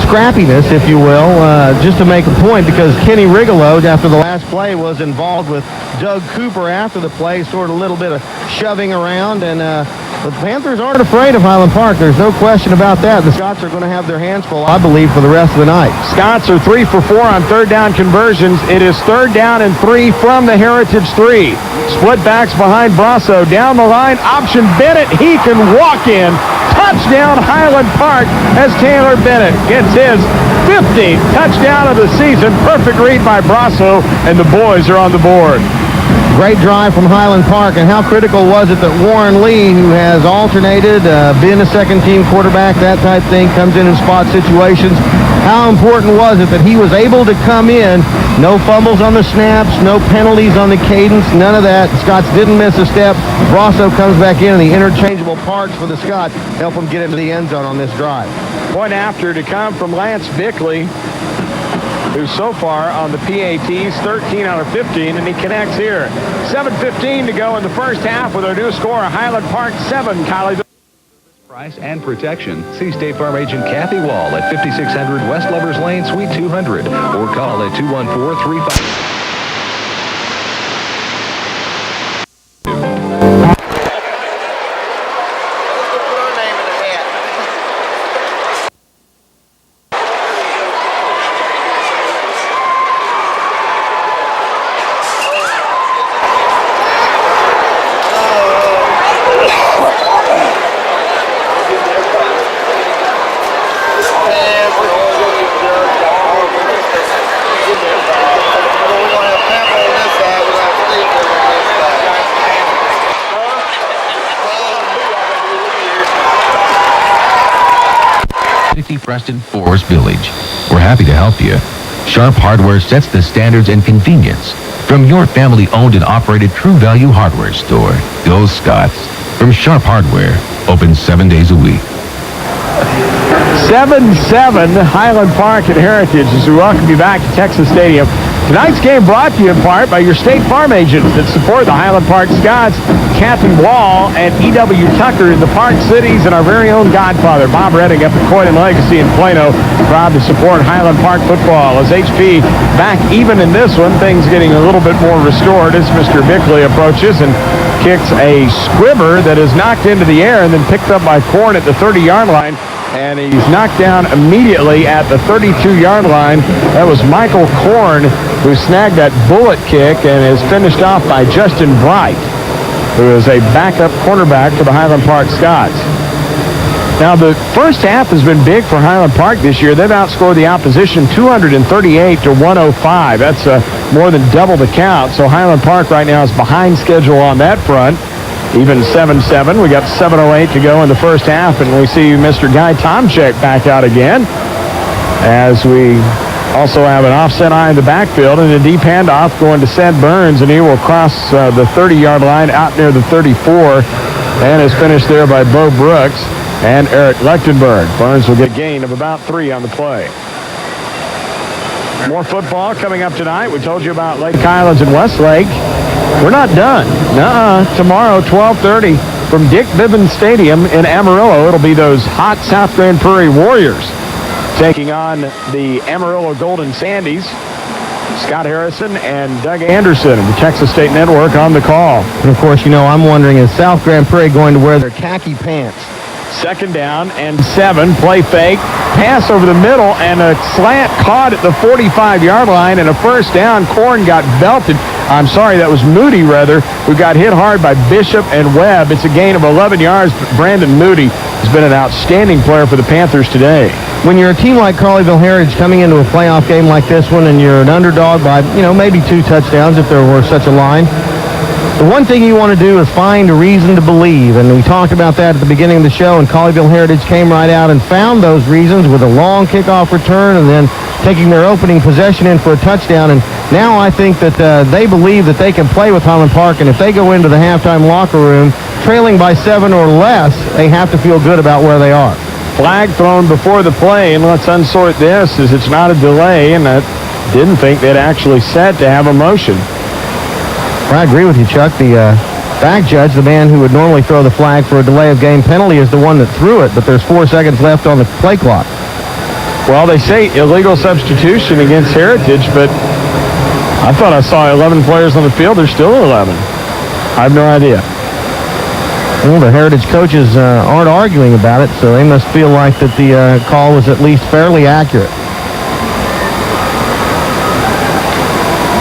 scrappiness, if you will, just to make a point, because Kenny Rigolo, after the last play, was involved with Doug Cooper after the play, sort of a little bit of shoving around, and the Panthers aren't afraid of Highland Park. There's no question about that. The Scots are going to have their hands full, I believe, for the rest of the night. Scots are 3 for 4 on third down conversions. It is 3rd down and 3 from the Heritage 3. Split backs behind Brasso. Down the line, option Bennett. He can walk in. Touchdown Highland Park as Taylor Bennett gets his 15th touchdown of the season. Perfect read by Brasso, and the boys are on the board. Great drive from Highland Park, and how critical was it that Warren Lee, who has alternated, been a second-team quarterback, that type thing, comes in spot situations. How important was it that he was able to come in, no fumbles on the snaps, no penalties on the cadence, none of that. The Scots didn't miss a step. Brasso comes back in, and the interchangeable parts for the Scots help them get into the end zone on this drive. Point after to come from Lance Bickley, who's so far on the PATs, 13 out of 15, and he connects here. 7:15 to go in the first half with our new score, Highland Park 7, Colleyville. Price and protection. See State Farm agent Kathy Wall at 5600 West Lovers Lane, Suite 200, or call at 214-35. Preston Forest Village. We're happy to help you. Sharp Hardware sets the standards and convenience. From your family-owned and operated True Value Hardware store, go Scots. From Sharp Hardware, open 7 days a week. 7-7 Highland Park at Heritage as we welcome you back to Texas Stadium. Tonight's game brought to you in part by your State Farm agents that support the Highland Park Scots, Kathy Wall and E.W. Tucker in the Park Cities, and our very own godfather, Bob Redding, up at Coyne and Legacy in Plano, proud to support Highland Park football. As HP back even in this one, things getting a little bit more restored as Mr. Bickley approaches and kicks a squibber that is knocked into the air and then picked up by Korn at the 30-yard line. And he's knocked down immediately at the 32-yard line. That was Michael Korn who snagged that bullet kick and is finished off by Justin Bright, who is a backup cornerback for the Highland Park Scots. Now, the first half has been big for Highland Park this year. They've outscored the opposition 238 to 105. That's more than double the count. So Highland Park right now is behind schedule on that front. Even 7-7. We got 7:08 to go in the first half, and we see Mr. Guy Tomczyk back out again as we also have an offset eye in the backfield and a deep handoff going to Seth Burns, and he will cross the 30-yard line out near the 34 and is finished there by Bo Brooks and Eric Lechtenberg. Burns will get a gain of about 3 on the play. More football coming up tonight. We told you about Lake Highlands and Westlake. We're not done. Tomorrow, 12:30, from Dick Bivens Stadium in Amarillo. It'll be those hot South Grand Prairie Warriors taking on the Amarillo Golden Sandies. Scott Harrison and Doug Anderson of the Texas State Network on the call. And of course, I'm wondering, is South Grand Prairie going to wear their khaki pants? Second down and 7. Play fake. Pass over the middle and a slant caught at the 45-yard line and a first down. Korn got belted. I'm sorry, that was Moody, rather, who got hit hard by Bishop and Webb. It's a gain of 11 yards, but Brandon Moody has been an outstanding player for the Panthers today. When you're a team like Colleyville Heritage coming into a playoff game like this one and you're an underdog by, maybe 2 touchdowns if there were such a line, the one thing you want to do is find a reason to believe, and we talked about that at the beginning of the show, and Colleyville Heritage came right out and found those reasons with a long kickoff return and then taking their opening possession in for a touchdown. And now I think that they believe that they can play with Highland Park, and if they go into the halftime locker room trailing by 7 or less, they have to feel good about where they are. Flag thrown before the play, and let's unsort this as it's not a delay, and I didn't think they'd actually set to have a motion. Well, I agree with you, Chuck. The back judge, the man who would normally throw the flag for a delay of game penalty, is the one that threw it, but there's 4 seconds left on the play clock. Well, they say illegal substitution against Heritage, but I thought I saw 11 players on the field. There's still 11. I have no idea. Well, the Heritage coaches aren't arguing about it, so they must feel like that the call was at least fairly accurate.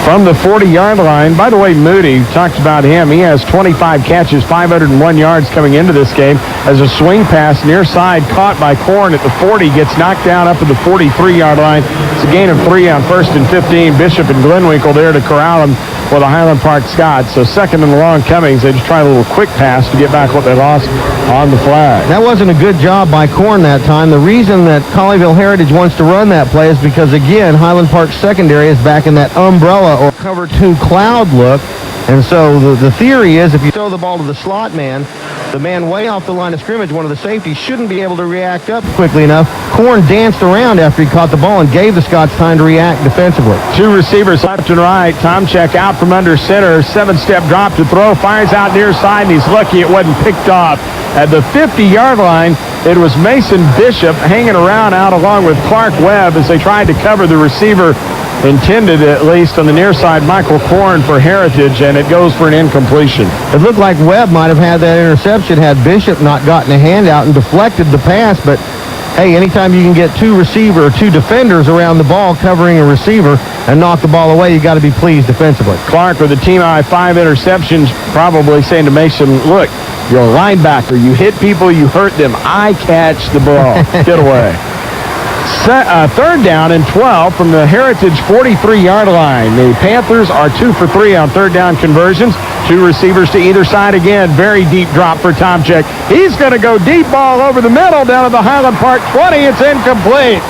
From the 40-yard line, by the way, Moody, talked about him. He has 25 catches, 501 yards coming into this game as a swing pass near side caught by Korn at the 40, gets knocked down up at the 43-yard line. It's a gain of 3 on 1st and 15. Bishop and Glenwinkle there to corral him for the Highland Park Scots. So second and long comings. They just tried a little quick pass to get back what they lost on the flag. That wasn't a good job by Korn that time. The reason that Colleyville Heritage wants to run that play is because, again, Highland Park secondary is back in that umbrella or cover 2 cloud look. And so the theory is if you throw the ball to the slot man, the man way off the line of scrimmage, one of the safeties, shouldn't be able to react up quickly enough. Korn danced around after he caught the ball and gave the Scots time to react defensively. 2 receivers left and right. Tomchek out from under center. 7-step drop to throw. Fires out near side, and he's lucky it wasn't picked off. At the 50-yard line, it was Mason Bishop hanging around out along with Clark Webb as they tried to cover the receiver intended, at least on the near side, Michael Korn for Heritage, and it goes for an incompletion. It looked like Webb might have had that interception had Bishop not gotten a handout and deflected the pass, but hey, anytime you can get 2 defenders around the ball covering a receiver and knock the ball away, you got to be pleased defensively. Clark with a team-high 5 interceptions, probably saying to Mason, look, you're a linebacker. You hit people, you hurt them. I catch the ball. Get away. Third down and 12 from the Heritage 43-yard line. The Panthers are 2 for 3 on third down conversions. 2 receivers to either side again. Very deep drop for Tomchek. He's going to go deep ball over the middle down at the Highland Park 20. It's incomplete.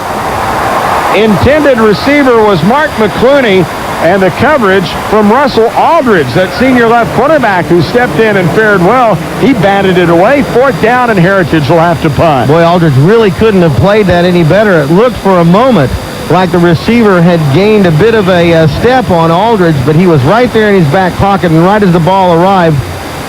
Intended receiver was Mark McClooney, and the coverage from Russell Aldridge, that senior left quarterback who stepped in and fared well. He batted it away. 4th down, and Heritage will have to punt. Boy, Aldridge really couldn't have played that any better. It looked for a moment like the receiver had gained a bit of a step on Aldridge, but he was right there in his back pocket, and right as the ball arrived,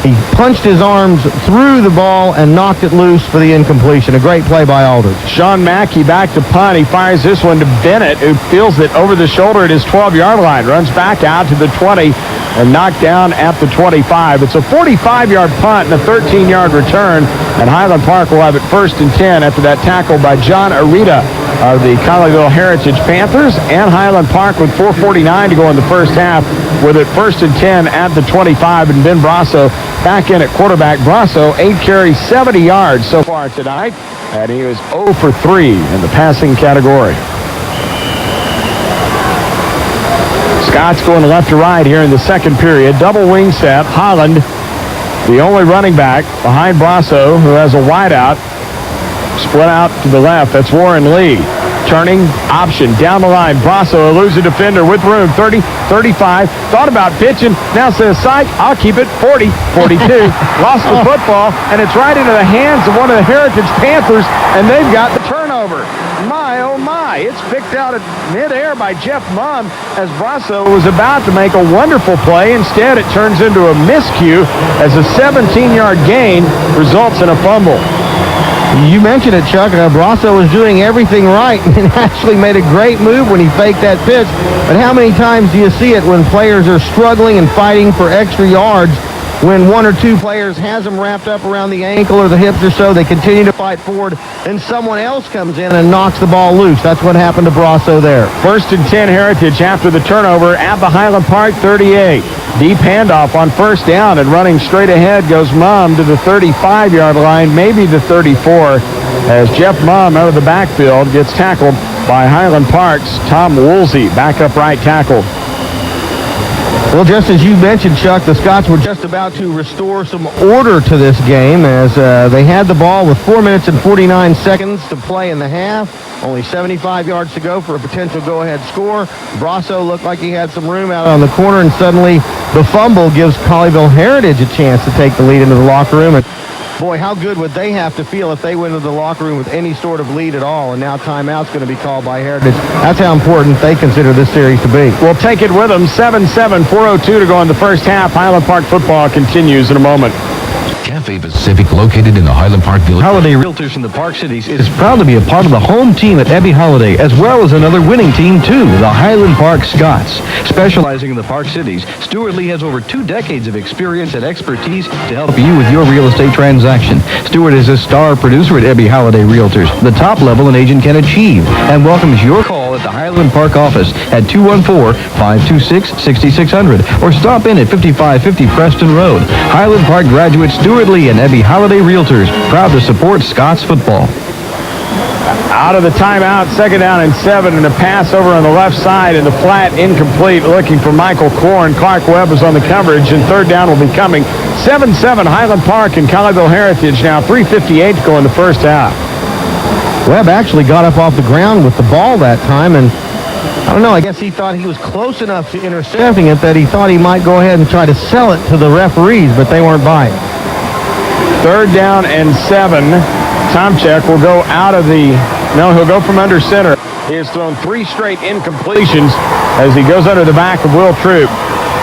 he punched his arms through the ball and knocked it loose for the incompletion. A great play by Aldridge. Sean Mackey back to punt. He fires this one to Bennett, who feels it over the shoulder at his 12-yard line. Runs back out to the 20 and knocked down at the 25. It's a 45-yard punt and a 13-yard return, and Highland Park will have it 1st and 10 after that tackle by John Arita of the Colleyville Heritage Panthers, and Highland Park with 4:49 to go in the first half with it 1st and 10 at the 25, and Ben Brasso back in at quarterback. Brasso, 8 carries, 70 yards so far tonight, and he was 0 for 3 in the passing category. Scott's going left to right here in the second period. Double wing set. Holland, the only running back behind Brasso, who has a wideout. Split out to the left. That's Warren Lee. Turning option down the line. Brasso eludes a defender with room. 30, 35. Thought about pitching. Now says, psych, I'll keep it. 40, 42. Lost the football, and it's right into the hands of one of the Heritage Panthers, and they've got the turnover. My, oh, my. high. It's picked out at midair by Jeff Mumm as Brasso was about to make a wonderful play. Instead, it turns into a miscue as a 17-yard gain results in a fumble. You mentioned it, Chuck. Brasso was doing everything right and actually made a great move when he faked that pitch. But how many times do you see it when players are struggling and fighting for extra yards? When one or two players has them wrapped up around the ankle or the hips or so, they continue to fight forward, and someone else comes in and knocks the ball loose. That's what happened to Brasso there. 1st and 10 Heritage after the turnover at the Highland Park 38. Deep handoff on 1st down, and running straight ahead goes Mumm to the 35-yard line, maybe the 34, as Jeff Mumm out of the backfield gets tackled by Highland Park's Tom Woolsey, backup right tackle. Well, just as you mentioned, Chuck, the Scots were just about to restore some order to this game as they had the ball with 4 minutes and 49 seconds to play in the half. Only 75 yards to go for a potential go-ahead score. Brasso looked like he had some room out on the corner, and suddenly the fumble gives Colleyville Heritage a chance to take the lead into the locker room. And boy, how good would they have to feel if they went into the locker room with any sort of lead at all, and now timeout's going to be called by Heritage. That's how important they consider this series to be. We'll take it with them. 7-7, 4:02 to go in the first half. Highland Park football continues in a moment. Cafe Pacific, located in the Highland Park Village. Holiday Realtors in the Park Cities is proud to be a part of the home team at Abbey Holiday, as well as another winning team, too, the Highland Park Scots. Specializing in the Park Cities, Stuart Lee has over 2 decades of experience and expertise to help you with your real estate transaction. Stuart is a star producer at Abbey Holiday Realtors, the top level an agent can achieve, and welcomes your call at the Highland Park office at 214-526-6600, or stop in at 5550 Preston Road. Highland Park graduate Stuart Lee and Abbey Holiday Realtors, proud to support Scots football. Out of the timeout, 2nd down and 7, and a pass over on the left side, and the flat incomplete, looking for Michael Korn. Clark Webb is on the coverage, and 3rd down will be coming. 7-7 Highland Park and Colleyville Heritage now. 3:58 to go in the first half. Webb actually got up off the ground with the ball that time, and I don't know, I guess he thought he was close enough to intercepting it that he thought he might go ahead and try to sell it to the referees, but they weren't buying. 3rd down and 7. Tomchek will go out of he'll go from under center. He has thrown 3 straight incompletions as he goes under the back of Will Troop.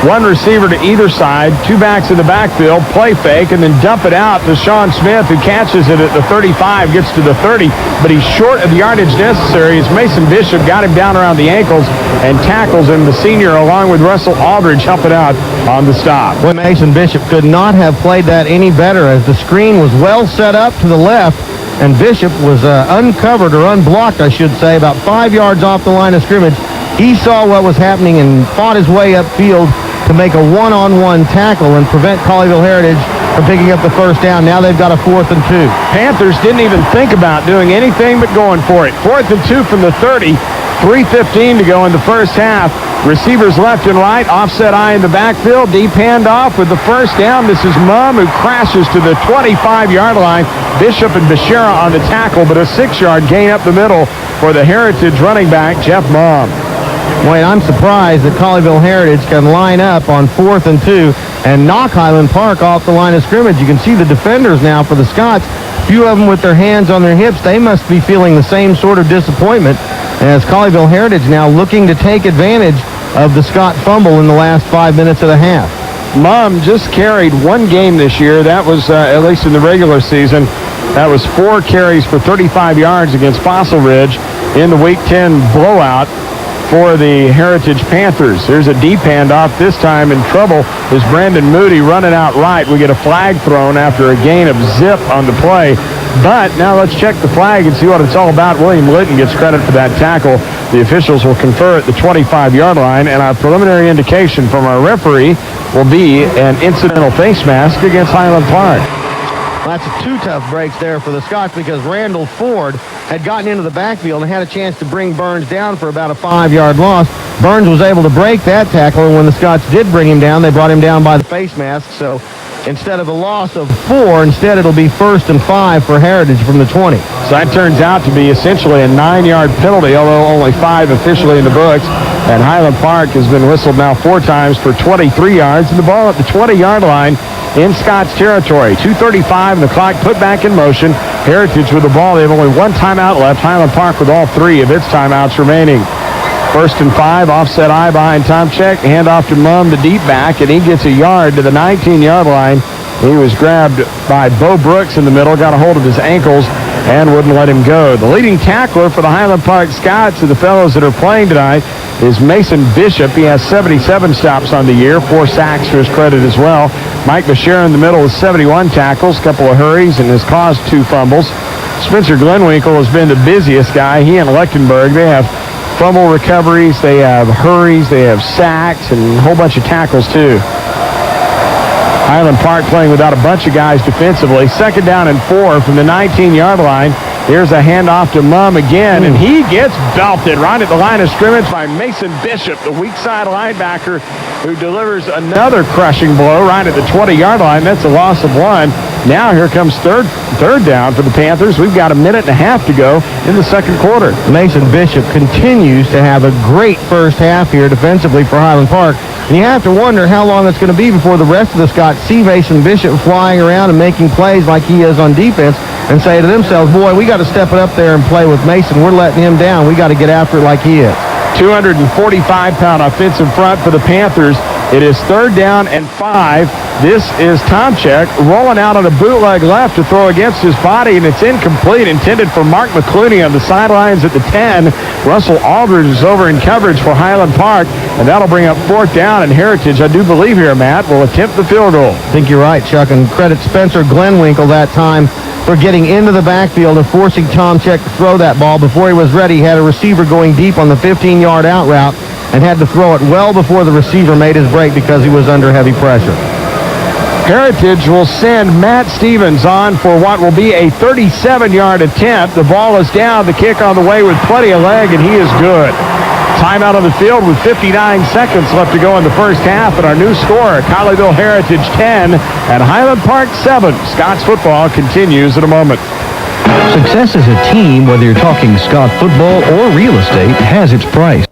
1 receiver to either side, 2 backs in the backfield, play fake, and then dump it out to Sean Smith, who catches it at the 35, gets to the 30, but he's short of the yardage necessary as Mason Bishop got him down around the ankles and tackles him, the senior, along with Russell Aldridge, helping out on the stop. Boy, Mason Bishop could not have played that any better as the screen was well set up to the left, and Bishop was uncovered, or unblocked, I should say, about 5 yards off the line of scrimmage. He saw what was happening and fought his way upfield to make a one-on-one tackle and prevent Colleyville Heritage from picking up the 1st down. Now they've got a 4th and 2. Panthers didn't even think about doing anything but going for it. 4th and 2 from the 30. 3:15 to go in the first half. Receivers left and right. Offset eye in the backfield. Deep handoff with the 1st down. This is Mumm, who crashes to the 25-yard line. Bishop and Beshara on the tackle, but a 6-yard gain up the middle for the Heritage running back, Jeff Mumm. Wait, I'm surprised that Colleyville Heritage can line up on 4th and 2 and knock Highland Park off the line of scrimmage. You can see the defenders now for the Scots, a few of them with their hands on their hips. They must be feeling the same sort of disappointment as Colleyville Heritage now looking to take advantage of the Scott fumble in the last 5 minutes of the half. Mumm just carried 1 game this year. That was, at least in the regular season, that was 4 carries for 35 yards against Fossil Ridge in the Week 10 blowout for the Heritage Panthers. Here's a deep handoff. This time in trouble is Brandon Moody running out right. We get a flag thrown after a gain of zip on the play. But now let's check the flag and see what it's all about. William Litton gets credit for that tackle. The officials will confer at the 25-yard line, and our preliminary indication from our referee will be an incidental face mask against Highland Park. Well, that's 2 tough breaks there for the Scots because Randall Ford had gotten into the backfield and had a chance to bring Burns down for about a 5-yard loss. Burns was able to break that tackle, and when the Scots did bring him down, they brought him down by the face mask. So instead of a loss of 4, instead it'll be 1st and 5 for Heritage from the 20. So that turns out to be essentially a 9-yard penalty, although only 5 officially in the books. And Highland Park has been whistled now 4 times for 23 yards, and the ball at the 20-yard line in Scott's territory. 2:35, and the clock put back in motion. Heritage with the ball. They have only one timeout left. Highland Park with all three of its timeouts remaining. 1st and 5, offset eye behind Tomczyk. Handoff to Mum, the deep back, and he gets a yard to the 19-yard line. He was grabbed by Bo Brooks in the middle, got a hold of his ankles, and wouldn't let him go. The leading tackler for the Highland Park Scots, of the fellows that are playing tonight, is Mason Bishop. He has 77 stops on the year, 4 sacks to his credit as well. Mike Bashir in the middle with 71 tackles, couple of hurries, and has caused 2 fumbles. Spencer Glenwinkle has been the busiest guy. He and Lechtenberg, they have fumble recoveries, they have hurries, they have sacks, and a whole bunch of tackles too. Highland Park playing without a bunch of guys defensively. 2nd down and 4 from the 19-yard line. Here's a handoff to Mum again, and he gets belted right at the line of scrimmage by Mason Bishop, the weak side linebacker, who delivers another crushing blow right at the 20-yard line. That's a loss of 1. Now here comes third down for the Panthers. We've got a minute and a half to go in the second quarter. Mason Bishop continues to have a great first half here defensively for Highland Park. And you have to wonder how long it's going to be before the rest of the Scots see Mason Bishop flying around and making plays like he is on defense and say to themselves, boy, we got to step it up there and play with Mason. We're letting him down. We got to get after it like he is. 245-pound offensive front for the Panthers. It is 3rd down and 5. This is Tomczyk rolling out on a bootleg left to throw against his body, and it's incomplete, intended for Mark McClooney on the sidelines at the 10. Russell Aldridge is over in coverage for Highland Park, and that'll bring up 4th down, and Heritage, I do believe here, Matt, will attempt the field goal. I think you're right, Chuck, and credit Spencer Glenwinkle that time for getting into the backfield and forcing Tomczyk to throw that ball before he was ready. He had a receiver going deep on the 15-yard out route and had to throw it well before the receiver made his break because he was under heavy pressure. Heritage will send Matt Stevens on for what will be a 37-yard attempt. The ball is down, the kick on the way with plenty of leg, and he is good. Timeout on the field with 59 seconds left to go in the first half, and our new score, Colleyville Heritage 10 and Highland Park 7. Scots football continues in a moment. Success as a team, whether you're talking Scott football or real estate, has its price.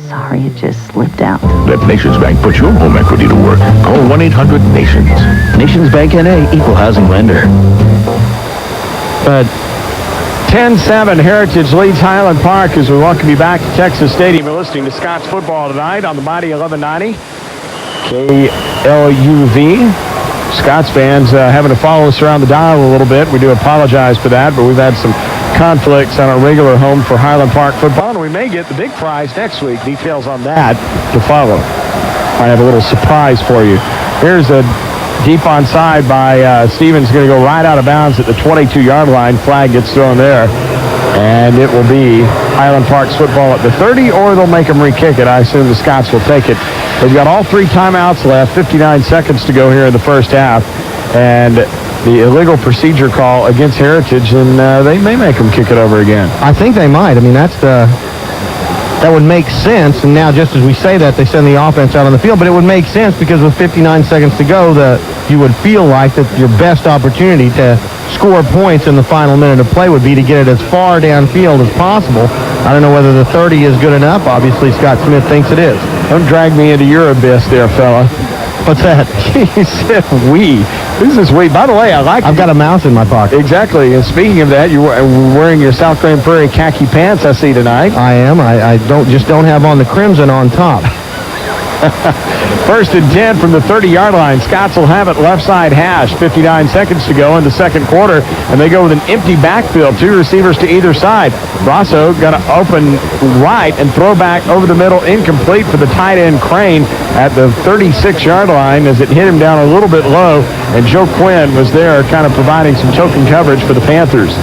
Sorry, it just slipped out. Let Nations Bank put your home equity to work. Call 1-800-NATIONS. Nations Bank N.A., equal housing lender. But 10-7, Heritage leads Highland Park as we welcome you back to Texas Stadium. You're listening to Scots football tonight on the mighty 1190 KLUV. Scots fans having to follow us around the dial a little bit. We do apologize for that, but we've had some conflicts on our regular home for Highland Park football, and we may get the big prize next week. Details on that to follow. I have a little surprise for you. Here's a deep onside by Stevens, going to go right out of bounds at the 22-yard line. Flag gets thrown there, and it will be Highland Park's football at the 30, or they'll make them re-kick it. I assume the Scots will take it. They've got all 3 timeouts left, 59 seconds to go here in the first half, and the illegal procedure call against Heritage, and they may make them kick it over again. I think they might. I mean, that would make sense. And now, just as we say that, they send the offense out on the field. But it would make sense because with 59 seconds to go, you would feel like that your best opportunity to score points in the final minute of play would be to get it as far downfield as possible. I don't know whether the 30 is good enough. Obviously, Scott Smith thinks it is. Don't drag me into your abyss there, fella. What's that? He said we. Who's this we? By the way, I've got a mouse in my pocket. Exactly. And speaking of that, you're wearing your South Grand Prairie khaki pants, I see tonight. I am. I don't have on the crimson on top. 1st and 10 from the 30-yard line. Scots will have it left side hash. 59 seconds to go in the second quarter, and they go with an empty backfield. 2 receivers to either side. Brasso got to open right and throw back over the middle, incomplete for the tight end Crane at the 36-yard line as it hit him down a little bit low, and Joe Quinn was there kind of providing some token coverage for the Panthers.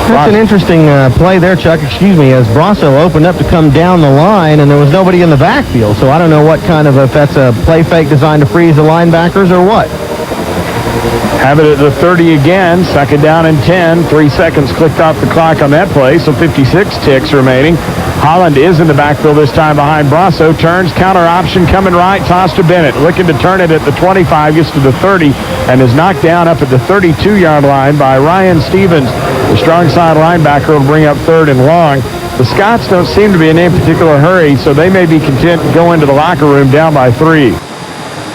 That's an interesting play there, Chuck, excuse me, as Brasso opened up to come down the line, and there was nobody in the backfield. So I don't know what kind of, if that's a play fake designed to freeze the linebackers or what. Have it at the 30 again. 2nd down and 10. 3 seconds clicked off the clock on that play, so 56 ticks remaining. Holland is in the backfield this time behind Brasso. Turns, counter option, coming right, toss to Bennett. Looking to turn it at the 25, gets to the 30, and is knocked down up at the 32-yard line by Ryan Stevens. The strong side linebacker will bring up 3rd and long. The Scots don't seem to be in any particular hurry, so they may be content to go into the locker room down by 3.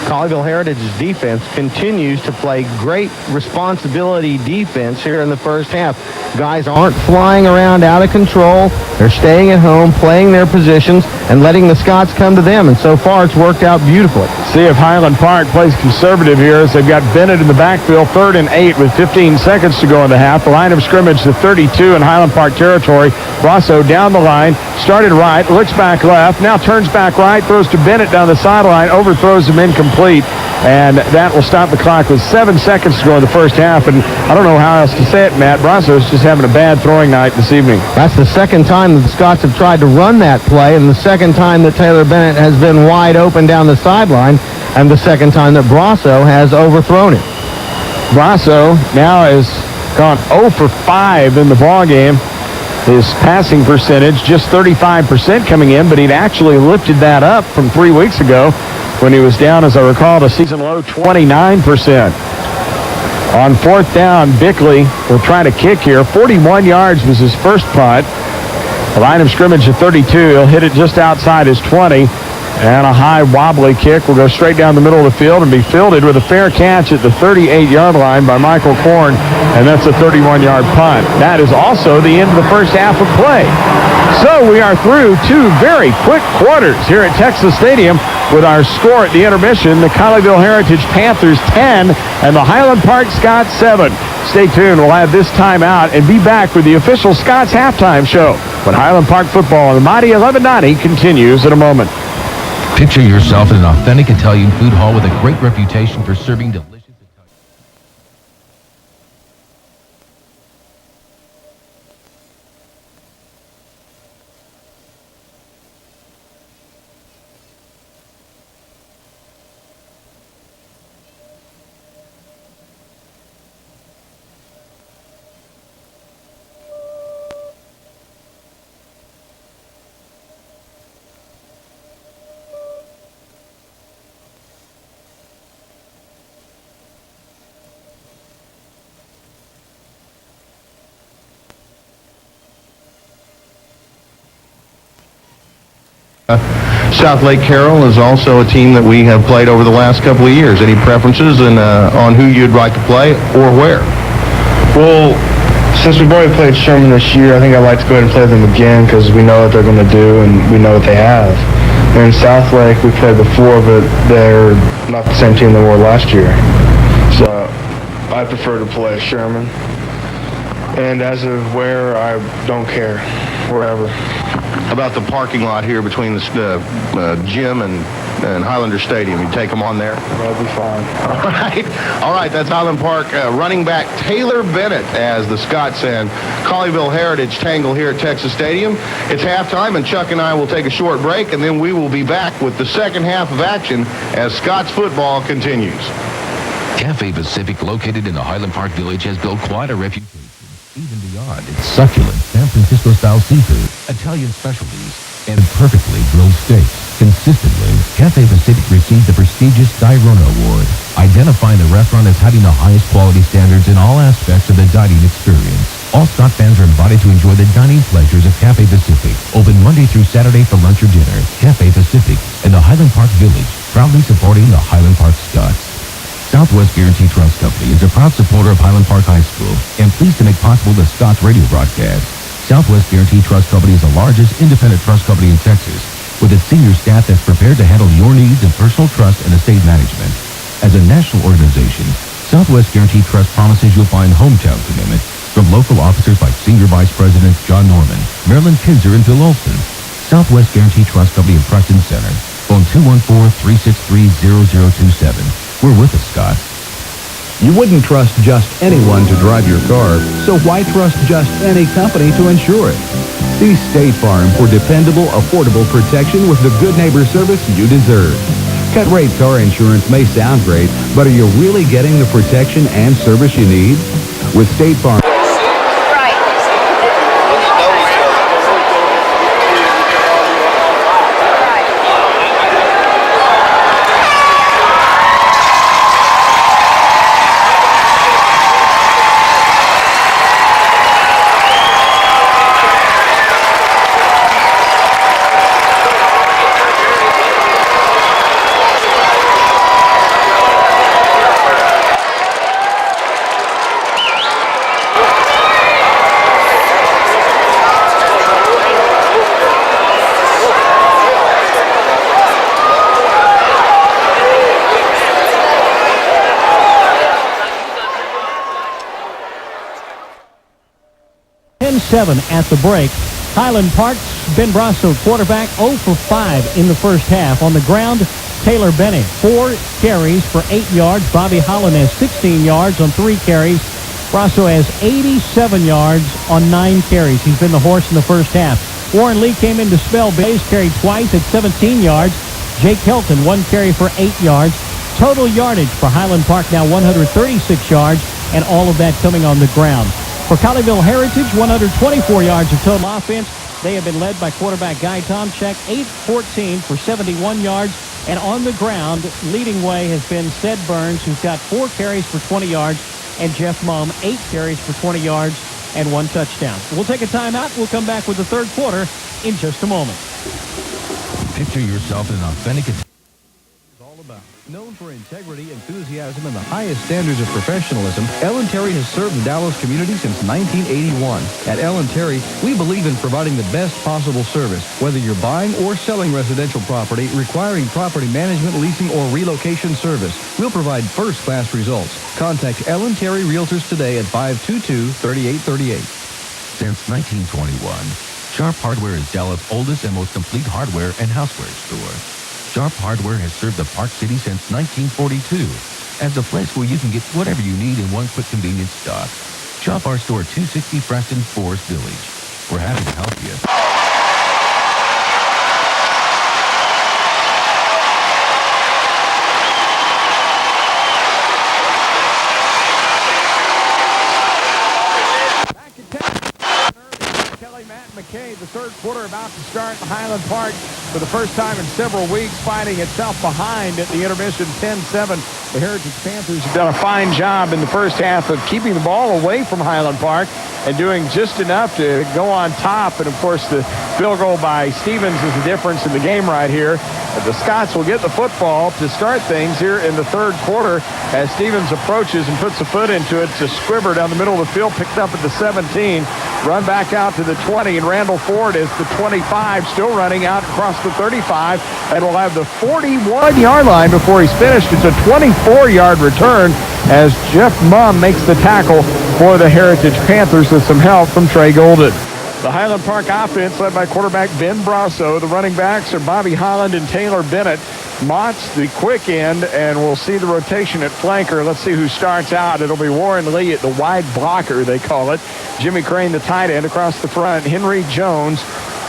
Colleyville Heritage's defense continues to play great responsibility defense here in the first half. Guys aren't flying around out of control. They're staying at home, playing their positions, and letting the Scots come to them. And so far, it's worked out beautifully. See if Highland Park plays conservative here as they've got Bennett in the backfield, 3rd and 8 with 15 seconds to go in the half. The line of scrimmage, the 32 in Highland Park territory. Brasso down the line, started right, looks back left, now turns back right, throws to Bennett down the sideline, overthrows him incomplete, and that will stop the clock with 7 seconds to go in the first half. And I don't know how else to say it, Matt. Brasso's just having a bad throwing night this evening. That's the second time that the Scots have tried to run that play, and the second time that Taylor Bennett has been wide open down the sideline, and the second time that Brasso has overthrown it. Brasso now has gone 0 for 5 in the ball game. His passing percentage just 35% coming in, but he'd actually lifted that up from 3 weeks ago when he was down, as I recall, to season low 29%. On 4th down, Bickley will try to kick here. 41 yards was his first punt. The line of scrimmage at 32. He'll hit it just outside his 20. And a high wobbly kick will go straight down the middle of the field and be fielded with a fair catch at the 38-yard line by Michael Korn. And that's a 31-yard punt. That is also the end of the first half of play. So we are through 2 very quick quarters here at Texas Stadium with our score at the intermission. The Colleyville Heritage Panthers 10 and the Highland Park Scots 7. Stay tuned. We'll have this time out and be back with the official Scots halftime show when Highland Park football on the mighty 1190 continues in a moment. Picture yourself in an authentic Italian food hall with a great reputation for serving delicious South Lake Carroll is also a team that we have played over the last couple of years. Any preferences on who you'd like to play or where? Well, since we've already played Sherman this year, I think I'd like to go ahead and play them again because we know what they're going to do and we know what they have. And in South Lake, we played before, but they're not the same team they were last year. So I prefer to play Sherman. And as of where, I don't care, wherever. About the parking lot here between the gym and Highlander Stadium. You take them on there? That'll be fine. All right, that's Highland Park running back Taylor Bennett as the Scots and Colleyville Heritage tangle here at Texas Stadium. It's halftime, and Chuck and I will take a short break, and then we will be back with the second half of action as Scots football continues. Cafe Pacific, located in the Highland Park Village, has built quite a reputation, even beyond its succulent San Francisco-style seafood, Italian specialties, and perfectly grilled steaks. Consistently, Cafe Pacific received the prestigious Dirono Award, identifying the restaurant as having the highest quality standards in all aspects of the dining experience. All Scott fans are invited to enjoy the dining pleasures of Cafe Pacific, open Monday through Saturday for lunch or dinner. Cafe Pacific and the Highland Park Village, proudly supporting the Highland Park Scots. Southwest Guarantee Trust Company is a proud supporter of Highland Park High School and pleased to make possible the Scots radio broadcast. Southwest Guarantee Trust Company is the largest independent trust company in Texas, with a senior staff that's prepared to handle your needs in personal trust and estate management. As a national organization, Southwest Guarantee Trust promises you'll find hometown commitment from local officers like Senior Vice Presidents John Norman, Marilyn Kinzer, and Bill Olson. Southwest Guarantee Trust Company in Preston Center. Phone 214-363-0027. We're with us, Scott. You wouldn't trust just anyone to drive your car, so why trust just any company to insure it? See State Farm for dependable, affordable protection with the good neighbor service you deserve. Cut-rate car insurance may sound great, but are you really getting the protection and service you need? With State Farm... 7 at the break. Highland Park's Ben Brasso, quarterback, 0 for 5 in the first half. On the ground, Taylor Bennett, 4 carries for 8 yards. Bobby Holland has 16 yards on 3 carries. Brasso has 87 yards on 9 carries. He's been the horse in the first half. Warren Lee came in to spell base, carried twice at 17 yards. Jake Hilton, 1 carry for 8 yards. Total yardage for Highland Park now 136 yards, and all of that coming on the ground. For Colleyville Heritage, 124 yards of total offense. They have been led by quarterback Guy Tomchek, 8-14 for 71 yards. And on the ground, leading way has been Sed Burns, who's got 4 carries for 20 yards, and Jeff Mumm, 8 carries for 20 yards and 1 touchdown. We'll take a timeout. We'll come back with the third quarter in just a moment. Picture yourself in an authentic... Known for integrity, enthusiasm, and the highest standards of professionalism, Ellen Terry has served the Dallas community since 1981. At Ellen Terry, we believe in providing the best possible service, whether you're buying or selling residential property, requiring property management, leasing, or relocation service. We'll provide first-class results. Contact Ellen Terry Realtors today at 522-3838. Since 1921, Sharp Hardware is Dallas' oldest and most complete hardware and houseware store. Sharp Hardware has served the Park City since 1942 as a place where you can get whatever you need in one quick convenience stop. Shop our store at 260 Preston Forest Village. We're happy to help you. McKay, the third quarter about to start in Highland Park for the first time in several weeks, finding itself behind at the intermission 10-7. The Heritage Panthers have done a fine job in the first half of keeping the ball away from Highland Park and doing just enough to go on top. And, of course, the field goal by Stevens is the difference in the game right here. But the Scots will get the football to start things here in the third quarter as Stevens approaches and puts a foot into it to Squibber down the middle of the field, picked up at the 17, run back out to the 20, and Randall Ford is the 25, still running out across the 35, and will have the 41-yard line before he's finished. It's a 24-yard return as Jeff Mumm makes the tackle for the Heritage Panthers with some help from Trey Golden. The Highland Park offense led by quarterback Ben Brasso. The running backs are Bobby Holland and Taylor Bennett. Mott's the quick end, and we'll see the rotation at flanker. Let's see who starts out. It'll be Warren Lee at the wide blocker, they call it. Jimmy Crane, the tight end, across the front. Henry Jones,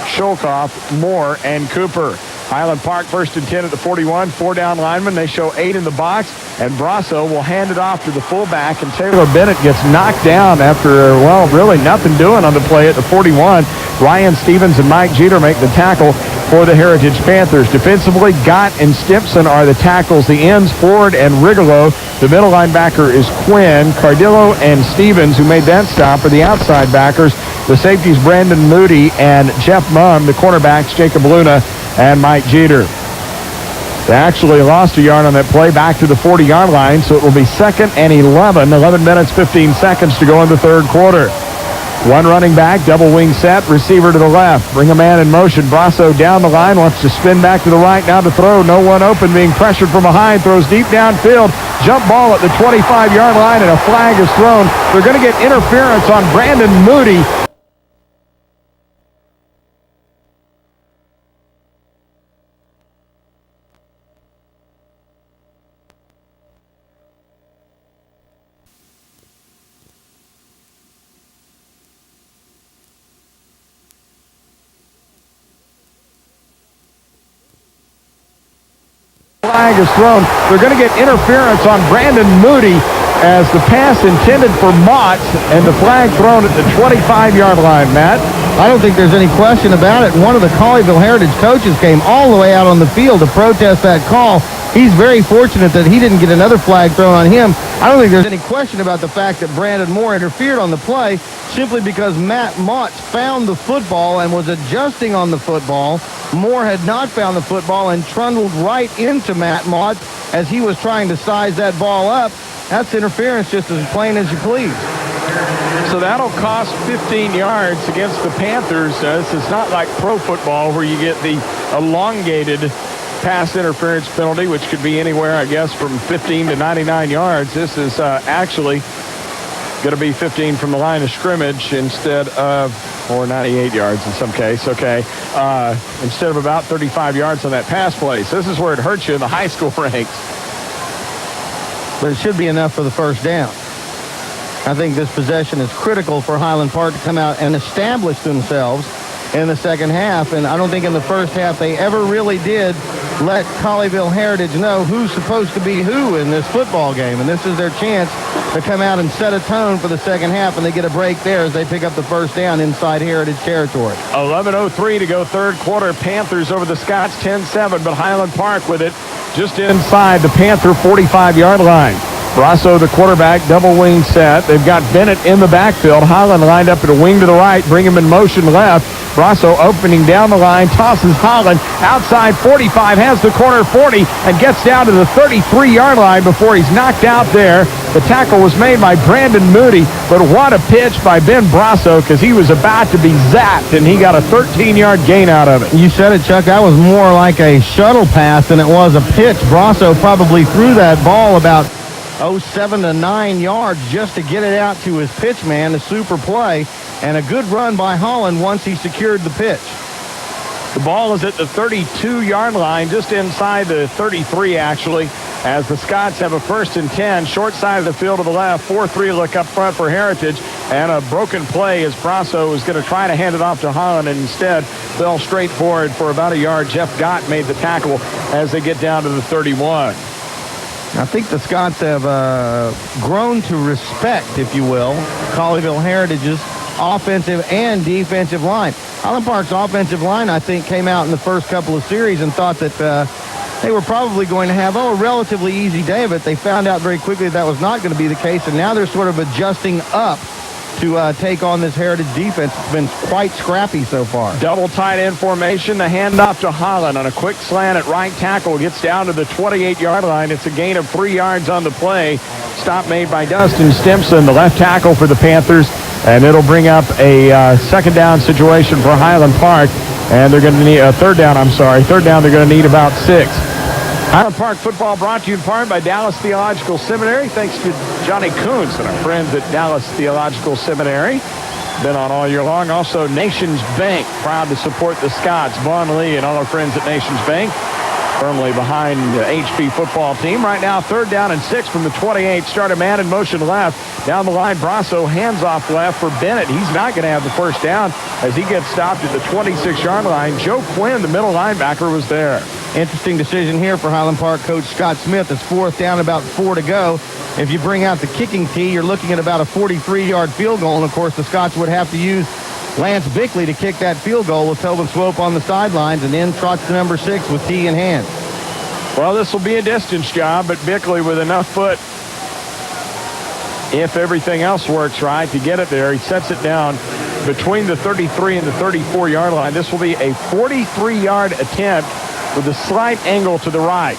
Sholkoff, Moore, and Cooper. Highland Park first and 10 at the 41, 4 down linemen. They show 8 in the box, and Brasso will hand it off to the fullback, and Taylor Bennett gets knocked down after, well, really nothing doing on the play at the 41. Ryan Stevens and Mike Jeter make the tackle for the Heritage Panthers. Defensively, Gott and Stimpson are the tackles. The ends, Ford and Rigolo. The middle linebacker is Quinn. Cardillo and Stevens, who made that stop, are the outside backers. The safeties, Brandon Moody and Jeff Mumm. The cornerbacks, Jacob Luna and Mike Jeter. They actually lost a yard on that play back to the 40-yard line, so it will be 2nd and 11. 11 minutes, 15 seconds to go in the third quarter. One running back, double wing set, receiver to the left. Bring a man in motion. Brasso down the line, wants to spin back to the right, now to throw. No one open, being pressured from behind, throws deep downfield. Jump ball at the 25-yard line, and a flag is thrown. They're going to get interference on Brandon Moody. Flag is thrown. They're going to get interference on Brandon Moody as the pass intended for Mott, and the flag thrown at the 25-yard line, Matt. I don't think there's any question about it. One of the Colleyville Heritage coaches came all the way out on the field to protest that call. He's very fortunate that he didn't get another flag thrown on him. I don't think there's any question about the fact that Brandon Moore interfered on the play simply because Matt Mott found the football and was adjusting on the football. Moore had not found the football and trundled right into Matt Mott as he was trying to size that ball up. That's interference just as plain as you please. So that'll cost 15 yards against the Panthers. This is not like pro football where you get the elongated pass interference penalty, which could be anywhere, I guess, from 15 to 99 yards. This is actually Going to be 15 from the line of scrimmage instead of, or 98 yards in some case, okay, instead of about 35 yards on that pass play. So this is where it hurts you in the high school ranks. But it should be enough for the first down. I think this possession is critical for Highland Park to come out and establish themselves in the second half. And I don't think in the first half they ever really did let Colleyville Heritage know who's supposed to be who in this football game. And this is their chance to come out and set a tone for the second half, and they get a break there as they pick up the first down inside Heritage territory. 11:03 to go third quarter. Panthers over the Scots 10-7, but Highland Park with it just inside the Panther 45-yard line. Brasso, the quarterback, double wing set. They've got Bennett in the backfield. Holland lined up at a wing to the right, bring him in motion left. Brasso opening down the line, tosses Holland outside 45, has the corner 40, and gets down to the 33-yard line before he's knocked out there. The tackle was made by Brandon Moody, but what a pitch by Ben Brasso, because he was about to be zapped, and he got a 13-yard gain out of it. You said it, Chuck. That was more like a shuttle pass than it was a pitch. Brasso probably threw that ball about 7 to 9 yards just to get it out to his pitch man, a super play, and a good run by Holland once he secured the pitch. The ball is at the 32-yard line, just inside the 33, actually, as the Scots have a 1st and 10, short side of the field to the left, 4-3 look up front for Heritage, and a broken play as Brasso was going to try to hand it off to Holland, and instead fell straight forward for about a yard. Jeff Gott made the tackle as they get down to the 31. I think the Scots have grown to respect, if you will, Colleyville Heritage's offensive and defensive line. Highland Park's offensive line, I think, came out in the first couple of series and thought that they were probably going to have, a relatively easy day of it. They found out very quickly that was not going to be the case, and now they're sort of adjusting up to take on this Heritage defense. It's been quite scrappy so far. Double tight end formation. The handoff to Holland on a quick slant at right tackle. Gets down to the 28-yard line. It's a gain of 3 yards on the play. Stop made by Dustin Stimson, the left tackle for the Panthers. And it'll bring up a second down situation for Highland Park. And they're going to need a third down, Third down, they're going to need about 6. Highland Park football brought to you in part by Dallas Theological Seminary. Thanks to Johnny Coons and our friends at Dallas Theological Seminary. Been on all year long. Also, Nations Bank, proud to support the Scots. Vaughn Lee and all our friends at Nations Bank, firmly behind the HB football team. Right now, 3rd down and 6 from the 28. Start a man in motion left. Down the line, Brasso hands off left for Bennett. He's not going to have the first down as he gets stopped at the 26-yard line. Joe Quinn, the middle linebacker, was there. Interesting decision here for Highland Park coach Scott Smith. It's 4th down, about 4 to go. If you bring out the kicking tee, you're looking at about a 43-yard field goal. And, of course, the Scots would have to use Lance Bickley to kick that field goal with Tobin Swope on the sidelines, and in trots the number 6 with tee in hand. Well, this will be a distance job, but Bickley with enough foot, if everything else works right, to get it there. He sets it down between the 33 and the 34-yard line. This will be a 43-yard attempt with a slight angle to the right.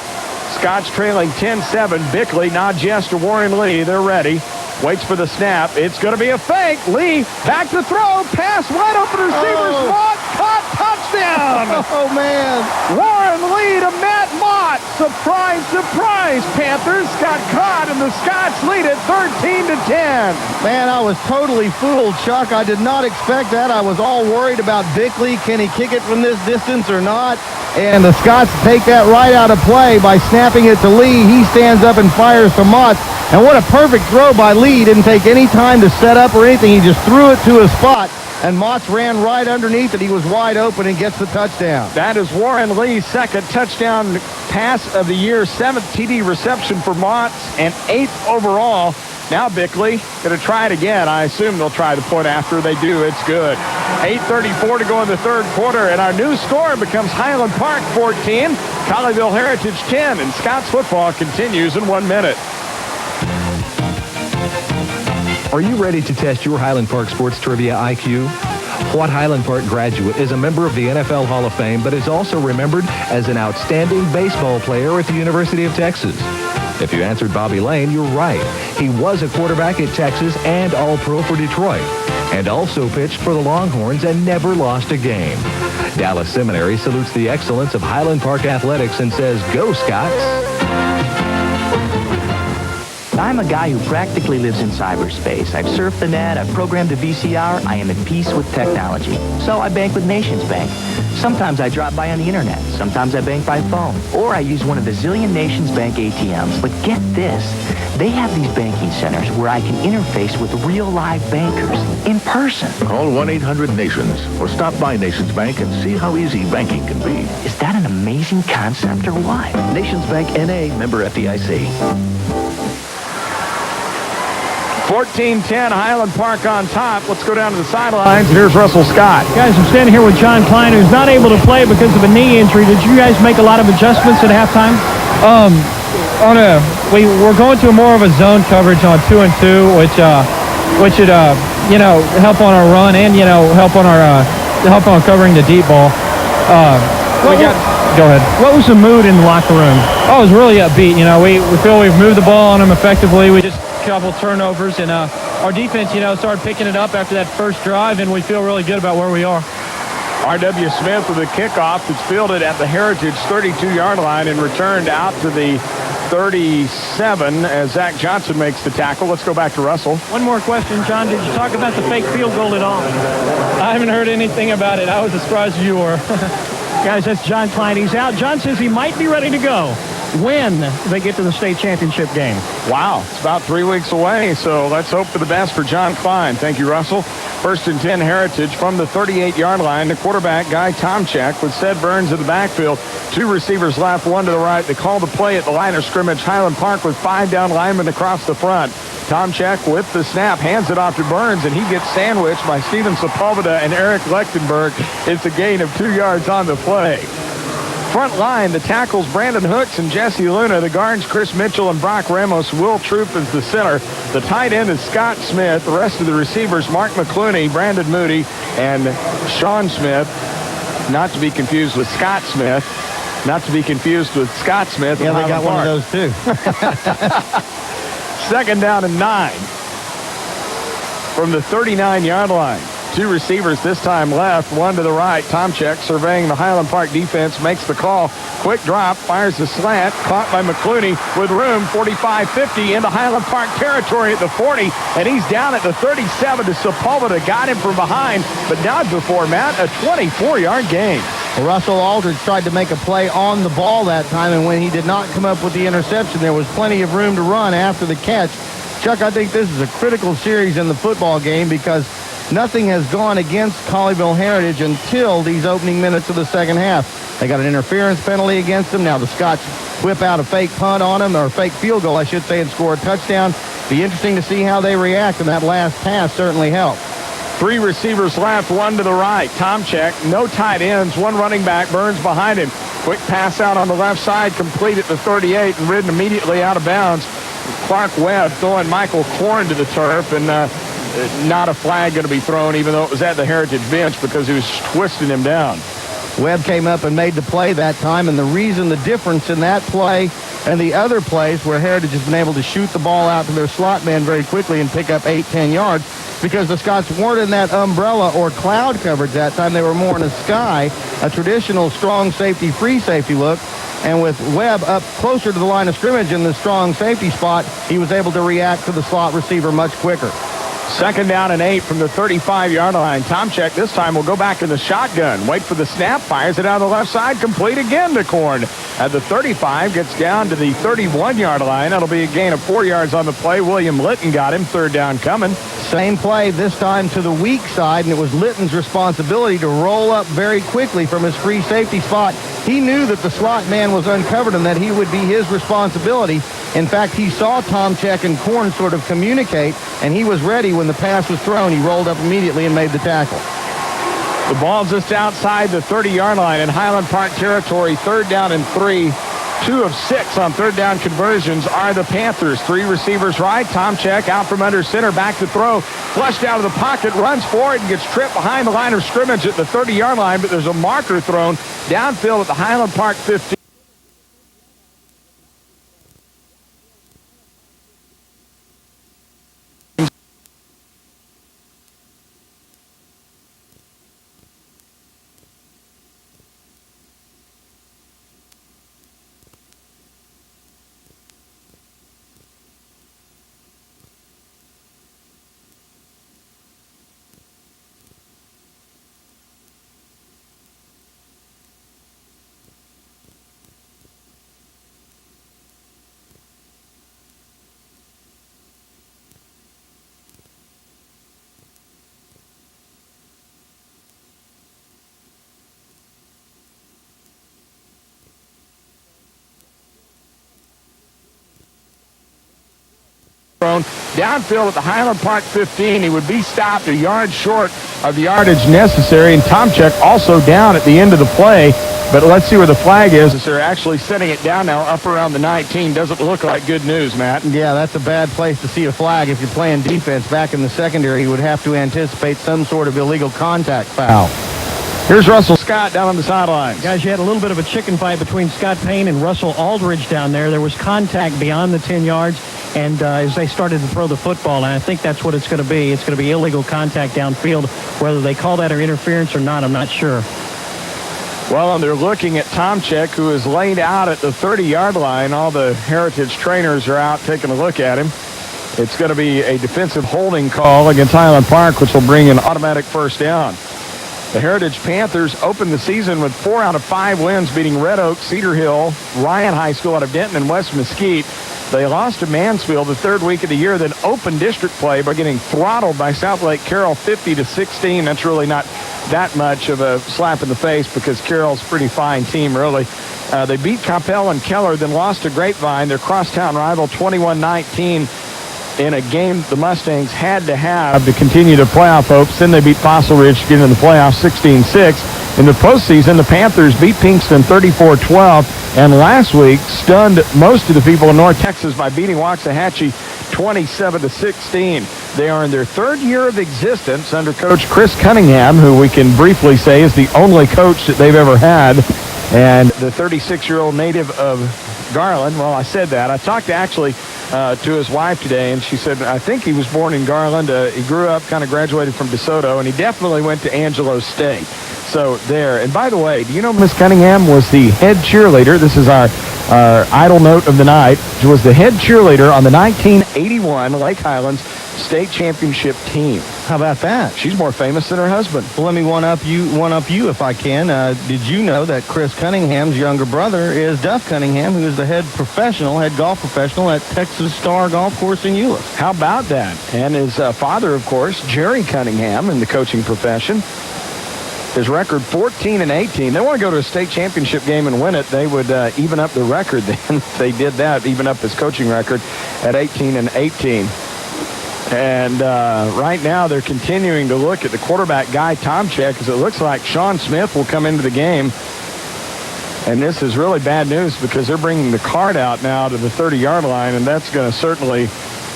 Scots trailing 10-7. Bickley nods yes to Warren Lee. They're ready. Waits for the snap. It's going to be a fake. Lee back to throw. Pass wide open receivers. Mott caught. Touchdown. Oh, man. Warren Lee to Matt Mott. Surprise, surprise. Panthers got caught, and the Scots lead it 13-10. Man, I was totally fooled, Chuck. I did not expect that. I was all worried about Bickley. Can he kick it from this distance or not? And the Scots take that right out of play by snapping it to Lee. He stands up and fires to Mott. And what a perfect throw by Lee. He didn't take any time to set up or anything. He just threw it to a spot. And Mott ran right underneath it. He was wide open and gets the touchdown. That is Warren Lee's 2nd touchdown pass of the year, 7th TD reception for Mott, and 8th overall. Now Bickley going to try it again. I assume they'll try the point after. They do. It's good. 8:34 to go in the 3rd quarter, and our new score becomes Highland Park 14, Colleyville Heritage 10, and Scots football continues in 1 minute. Are you ready to test your Highland Park sports trivia IQ? What Highland Park graduate is a member of the NFL Hall of Fame, but is also remembered as an outstanding baseball player at the University of Texas? If you answered Bobby Lane, you're right. He was a quarterback at Texas and All-Pro for Detroit, and also pitched for the Longhorns and never lost a game. Dallas Seminary salutes the excellence of Highland Park athletics and says, "Go Scots!" I'm a guy who practically lives in cyberspace. I've surfed the net, I've programmed a VCR, I am at peace with technology. So I bank with Nations Bank. Sometimes I drop by on the internet, sometimes I bank by phone, or I use one of the zillion Nations Bank ATMs. But get this, they have these banking centers where I can interface with real live bankers in person. Call 1-800-NATIONS or stop by Nations Bank and see how easy banking can be. Is that an amazing concept or what? Nations Bank N.A., member FDIC. 14-10, Highland Park on top. Let's go down to the sidelines. Here's Russell Scott. Guys, I'm standing here with John Klein, who's not able to play because of a knee injury. Did you guys make a lot of adjustments at halftime? We're going to more of a zone coverage on 2 and 2, which should help on our run and help on covering the deep ball. Go ahead. What was the mood in the locker room? Oh, it was really upbeat. We feel we've moved the ball on them effectively. We just couple turnovers, and our defense, started picking it up after that first drive, and we feel really good about where we are. R.W. Smith with a kickoff that's fielded at the Heritage 32-yard line and returned out to the 37 as Zach Johnson makes the tackle. Let's go back to Russell. One more question, John. Did you talk about the fake field goal at all? I haven't heard anything about it. I was as surprised as you were. Guys, that's John Klein. He's out. John says he might be ready to go when they get to the state championship game. Wow, it's about 3 weeks away, so let's hope for the best for John Klein. Thank you, Russell. 1st and 10 Heritage from the 38-yard line. The quarterback, Guy Tomchek, with Sed Burns in the backfield. 2 receivers left, 1 to the right. They call the play at the line of scrimmage. Highland Park with 5 down linemen across the front. Tomchek with the snap, hands it off to Burns, and he gets sandwiched by Steven Sepulveda and Eric Lechtenberg. It's a gain of 2 yards on the play. Front line, the tackles Brandon Hooks and Jesse Luna. The guards Chris Mitchell and Brock Ramos. Will Troop is the center. The tight end is Scott Smith. The rest of the receivers, Mark McClooney, Brandon Moody, and Sean Smith. Not to be confused with Scott Smith. Not to be confused with Scott Smith. Yeah, they got one of those too. 2nd down and 9 from the 39-yard line. 2 receivers this time left, 1 to the right. Tomchek surveying the Highland Park defense, makes the call. Quick drop, fires the slant, caught by McClooney with room, 45-50 into Highland Park territory at the 40, and he's down at the 37 to Sepulveda. Got him from behind, but not before, Matt, a 24-yard gain. Russell Aldridge tried to make a play on the ball that time, and when he did not come up with the interception, there was plenty of room to run after the catch. Chuck, I think this is a critical series in the football game because nothing has gone against Colleyville Heritage until these opening minutes of the second half. They got an interference penalty against them. Now the Scots whip out a fake punt on them, or a fake field goal, I should say, and score a touchdown. Be interesting to see how they react, and that last pass certainly helped. 3 receivers left, 1 to the right. Tomchek, no tight ends, 1 running back, Burns behind him. Quick pass out on the left side, complete at the 38 and ridden immediately out of bounds. Clark Webb throwing Michael Korn to the turf, and not a flag going to be thrown, even though it was at the Heritage bench, because he was twisting him down. Webb came up and made the play that time, and the reason the difference in that play and the other plays where Heritage has been able to shoot the ball out to their slot man very quickly and pick up 8-10 yards, because the Scots weren't in that umbrella or cloud coverage that time. They were more in a sky, a traditional strong safety, free safety look. And with Webb up closer to the line of scrimmage in the strong safety spot, he was able to react to the slot receiver much quicker. 2nd down and 8 from the 35-yard line. Tomchek this time will go back in the shotgun. Wait for the snap, fires it out the left side, complete again to Korn. At the 35, gets down to the 31-yard line. That'll be a gain of 4 yards on the play. William Litton got him. 3rd down coming. Same play, this time to the weak side, and it was Litton's responsibility to roll up very quickly from his free safety spot. He knew that the slot man was uncovered and that he would be his responsibility. In fact, he saw Tomchek and Korn sort of communicate, and he was ready when the pass was thrown. He rolled up immediately and made the tackle. The ball's just outside the 30-yard line in Highland Park territory. 3rd down and 3. 2 of 6 on 3rd down conversions are the Panthers. 3 receivers right. Tomchek out from under center, back to throw. Flushed out of the pocket, runs forward and gets tripped behind the line of scrimmage at the 30-yard line, but there's a marker thrown downfield at the Highland Park 15. thrown downfield at the Highland Park 15. He would be stopped a yard short of the yardage necessary, and Tomczyk also down at the end of the play. But let's see where the flag is. They're actually setting it down now up around the 19. Doesn't look like good news, Matt. Yeah, that's a bad place to see a flag. If you're playing defense back in the secondary, you would have to anticipate some sort of illegal contact foul. Here's Russell Scott down on the sidelines. Guys, you had a little bit of a chicken fight between Scott Payne and Russell Aldridge down there. There was contact beyond the 10 yards, and as they started to throw the football, and I think that's what it's going to be. It's going to be illegal contact downfield. Whether they call that or interference or not, I'm not sure. Well, and they're looking at Tomczyk, who is laid out at the 30-yard line. All the Heritage trainers are out taking a look at him. It's going to be a defensive holding call against Highland Park, which will bring an automatic first down. The Heritage Panthers opened the season with 4 out of 5 wins, beating Red Oak, Cedar Hill, Ryan High School out of Denton, and West Mesquite. They lost to Mansfield the third week of the year, then opened district play by getting throttled by South Lake Carroll 50-16. That's really not that much of a slap in the face because Carroll's a pretty fine team, really. They beat Capel and Keller, then lost to Grapevine, their crosstown rival, 21-19 in a game the Mustangs had to have to continue their playoff hopes. Then they beat Fossil Ridge to get into the playoffs 16-6. In the postseason, the Panthers beat Pinkston 34-12, and last week stunned most of the people in North Texas by beating Waxahachie 27-16. They are in their third year of existence under Coach Chris Cunningham, who we can briefly say is the only coach that they've ever had, and the 36-year-old native of Garland. Well, I said that. I talked actually to his wife today, and she said, I think he was born in Garland. He grew up, kind of graduated from DeSoto, and he definitely went to Angelo State. So there. And by the way, do you know Miss Cunningham was the head cheerleader? This is our idle note of the night. She was the head cheerleader on the 1981 Lake Highlands State Championship team. How about that? She's more famous than her husband. Well, let me one up you if I can. Did you know that Chris Cunningham's younger brother is Duff Cunningham, who is the head golf professional at Texas Star Golf Course in Euless? How about that? And his father, of course, Jerry Cunningham, in the coaching profession. His record 14-18. They want to go to a state championship game and win it. They would even up the record then if they did that, even up his coaching record at 18-18. And right now they're continuing to look at the quarterback, Guy Tomczyk, as it looks like Sean Smith will come into the game. And this is really bad news because they're bringing the card out now to the 30-yard line, and that's going to certainly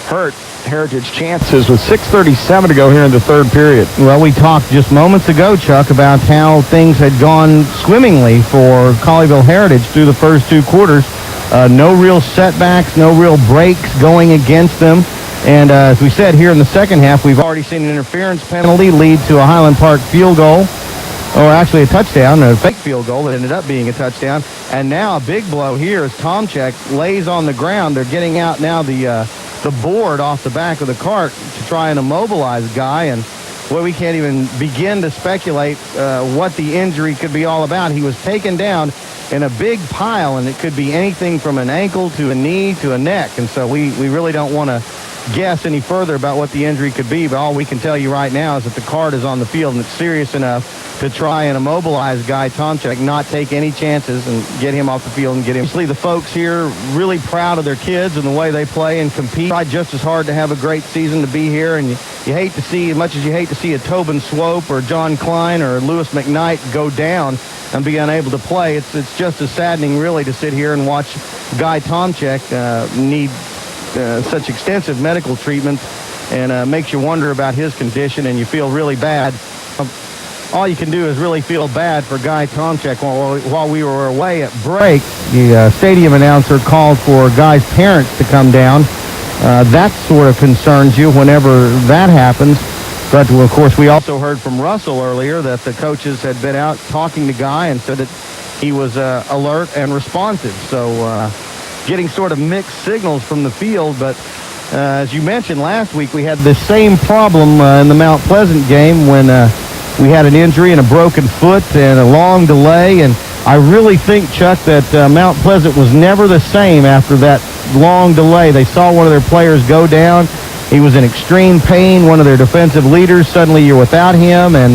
hurt Heritage chances with 6:37 to go here in the third period. Well, we talked just moments ago, Chuck, about how things had gone swimmingly for Colleyville Heritage through the first 2 quarters. No real setbacks, no real breaks going against them. And as we said, here in the second half, we've already seen an interference penalty lead to a Highland Park field goal, or actually a touchdown, a fake field goal that ended up being a touchdown. And now a big blow here as Tomczyk lays on the ground. They're getting out now the board off the back of the cart to try and immobilize Guy. And boy, we can't even begin to speculate what the injury could be all about. He was taken down in a big pile, and it could be anything from an ankle to a knee to a neck. And so we really don't want to guess any further about what the injury could be, but all we can tell you right now is that the card is on the field and it's serious enough to try and immobilize Guy Tomczyk, not take any chances, and get him off the field and get him. Obviously, the folks here really proud of their kids and the way they play and compete. Try just as hard to have a great season to be here, and you hate to see, as much as you hate to see a Tobin Swope or John Klein or Lewis McKnight go down and be unable to play, it's just as saddening really to sit here and watch Guy Tomczyk need such extensive medical treatment, and makes you wonder about his condition, and you feel really bad. All you can do is really feel bad for Guy Tomczyk. While we were away at break, the stadium announcer called for Guy's parents to come down. That sort of concerns you whenever that happens. But, of course, we also heard from Russell earlier that the coaches had been out talking to Guy and said that he was alert and responsive. So getting sort of mixed signals from the field, but as you mentioned last week, we had the same problem in the Mount Pleasant game when we had an injury and a broken foot and a long delay, and I really think, Chuck, that Mount Pleasant was never the same after that long delay. They saw one of their players go down. He was in extreme pain, one of their defensive leaders. Suddenly you're without him, and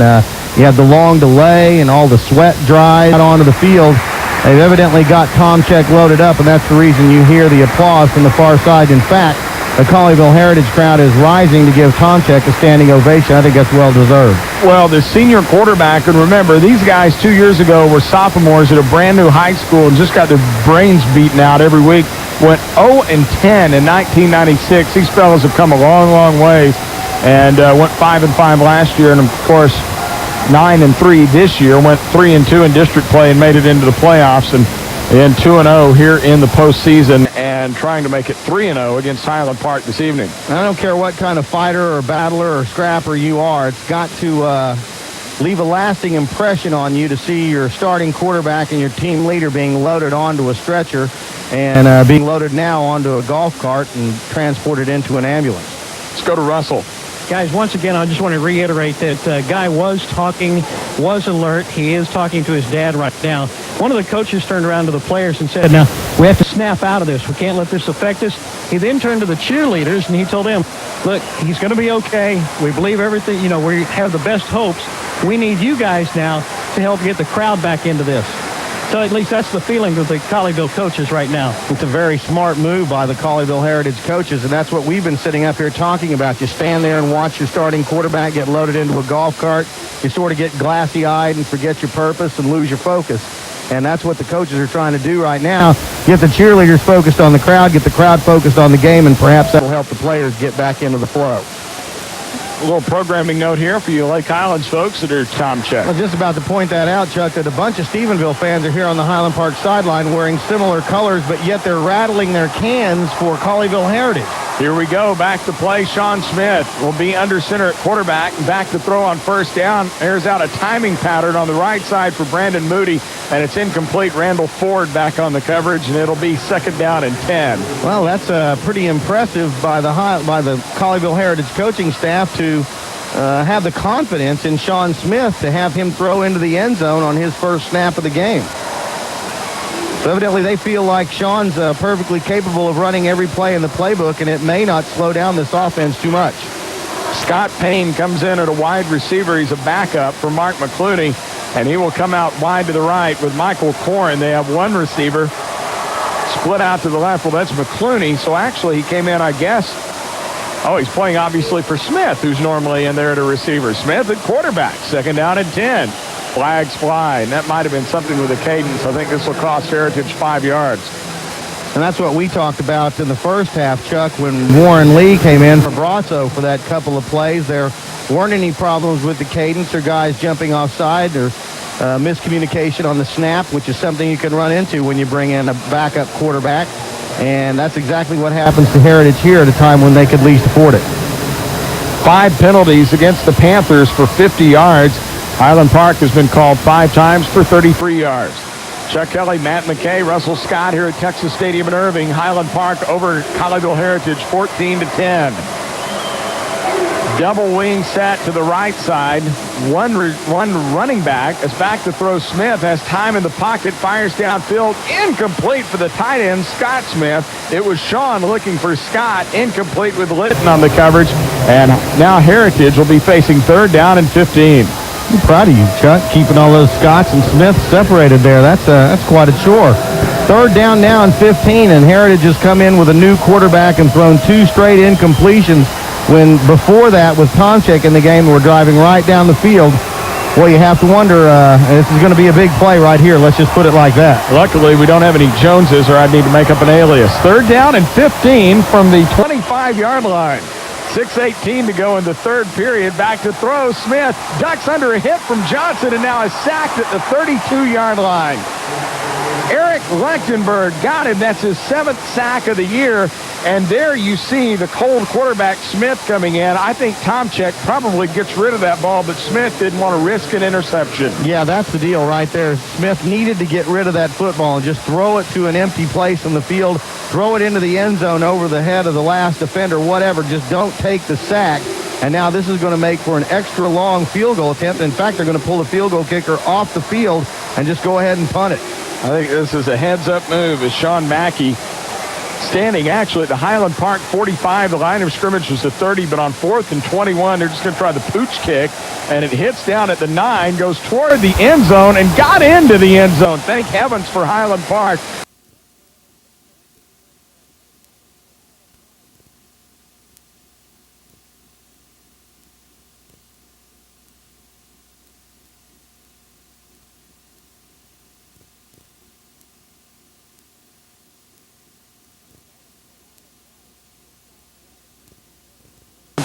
you have the long delay and all the sweat dried out onto the field. They've evidently got Tomczyk loaded up, and that's the reason you hear the applause from the far side. In fact, the Colleyville Heritage crowd is rising to give Tomczyk a standing ovation. I think that's well-deserved. Well, the senior quarterback, and remember, these guys 2 years ago were sophomores at a brand-new high school and just got their brains beaten out every week. Went 0-10 in 1996. These fellows have come a long, long ways, and went 5-5 last year, and of course 9-3 this year. Went 3-2 in district play and made it into the playoffs, and 2-0 here in the postseason, and trying to make it 3-0 against Highland Park this evening. I don't care what kind of fighter or battler or scrapper you are, it's got to leave a lasting impression on you to see your starting quarterback and your team leader being loaded onto a stretcher and being loaded now onto a golf cart and transported into an ambulance. Let's go to Russell. Guys, once again, I just want to reiterate that Guy was talking, was alert. He is talking to his dad right now. One of the coaches turned around to the players and said, now, we have to snap out of this. We can't let this affect us. He then turned to the cheerleaders and he told them, look, he's going to be okay. We believe everything, we have the best hopes. We need you guys now to help get the crowd back into this. So at least that's the feeling of the Colleyville coaches right now. It's a very smart move by the Colleyville Heritage coaches, and that's what we've been sitting up here talking about. You stand there and watch your starting quarterback get loaded into a golf cart. You sort of get glassy-eyed and forget your purpose and lose your focus. And that's what the coaches are trying to do right now. Get the cheerleaders focused on the crowd, get the crowd focused on the game, and perhaps that will help the players get back into the flow. A little programming note here for you Lake Highlands folks that are Tomczyk. Well, just about to point that out, Chuck, that a bunch of Stephenville fans are here on the Highland Park sideline wearing similar colors, but yet they're rattling their cans for Colleyville Heritage. Here we go. Back to play. Sean Smith will be under center at quarterback. Back to throw on first down. Airs out a timing pattern on the right side for Brandon Moody, and it's incomplete. Randall Ford back on the coverage, and it'll be 2nd down and 10. Well, that's pretty impressive by the Colleyville Heritage coaching staff to have the confidence in Sean Smith to have him throw into the end zone on his first snap of the game. So evidently they feel like Sean's perfectly capable of running every play in the playbook, and it may not slow down this offense too much. Scott Payne comes in at a wide receiver. He's a backup for Mark McClooney, and he will come out wide to the right with Michael Corrin. They have one receiver split out to the left. Well, that's McClooney. So actually he came in, I guess. Oh, he's playing obviously for Smith, who's normally in there at a receiver. Smith at quarterback, 2nd down and 10. Flags fly, and that might have been something with the cadence. I think this will cost Heritage 5 yards. And that's what we talked about in the first half, Chuck, when Warren Lee came in for Brasso for that couple of plays. There weren't any problems with the cadence or guys jumping offside or miscommunication on the snap, which is something you can run into when you bring in a backup quarterback. And that's exactly what happens to Heritage here at a time when they could least afford it. 5 penalties against the Panthers for 50 yards. Highland Park has been called 5 times for 33 yards. Chuck Kelly, Matt McKay, Russell Scott here at Texas Stadium in Irving. Highland Park over Colleyville Heritage 14-10. Double wing set to the right side. One running back is back to throw. Smith has time in the pocket, fires downfield. Incomplete for the tight end, Scott Smith. It was Sean looking for Scott. Incomplete with Litton on the coverage. And now Heritage will be facing 3rd down and 15. I'm proud of you, Chuck, keeping all those Scotts and Smiths separated there. That's quite a chore. 3rd down now and 15, and Heritage has come in with a new quarterback and thrown 2 straight incompletions when before that with Tomczyk in the game, we're driving right down the field. Well, you have to wonder, this is going to be a big play right here. Let's just put it like that. Luckily, we don't have any Joneses, or I'd need to make up an alias. 3rd down and 15 from the 25-yard line. 6:18 to go in the 3rd period. Back to throw. Smith ducks under a hit from Johnson and now is sacked at the 32-yard line. Eric Lechtenberg got him. That's his 7th sack of the year. And there you see the cold quarterback Smith coming in. I think Tomczyk probably gets rid of that ball, but Smith didn't want to risk an interception. Yeah, that's the deal right there. Smith needed to get rid of that football and just throw it to an empty place in the field, throw it into the end zone over the head of the last defender, whatever. Just don't take the sack. And now this is going to make for an extra long field goal attempt. In fact, they're going to pull the field goal kicker off the field and just go ahead and punt it. I think this is a heads-up move as Sean Mackey standing actually at the Highland Park 45. The line of scrimmage was the 30, but on 4th and 21, they're just going to try the pooch kick, and it hits down at the 9, goes toward the end zone, and got into the end zone. Thank heavens for Highland Park.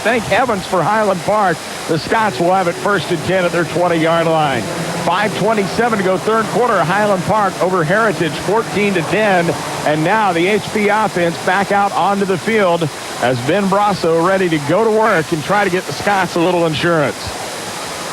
thank heavens for Highland Park. The Scots will have it 1st and 10 at their 20-yard line. 5:27 to go third quarter. Highland Park over Heritage 14-10. And now the HP offense back out onto the field as Ben Brasso ready to go to work and try to get the Scots a little insurance.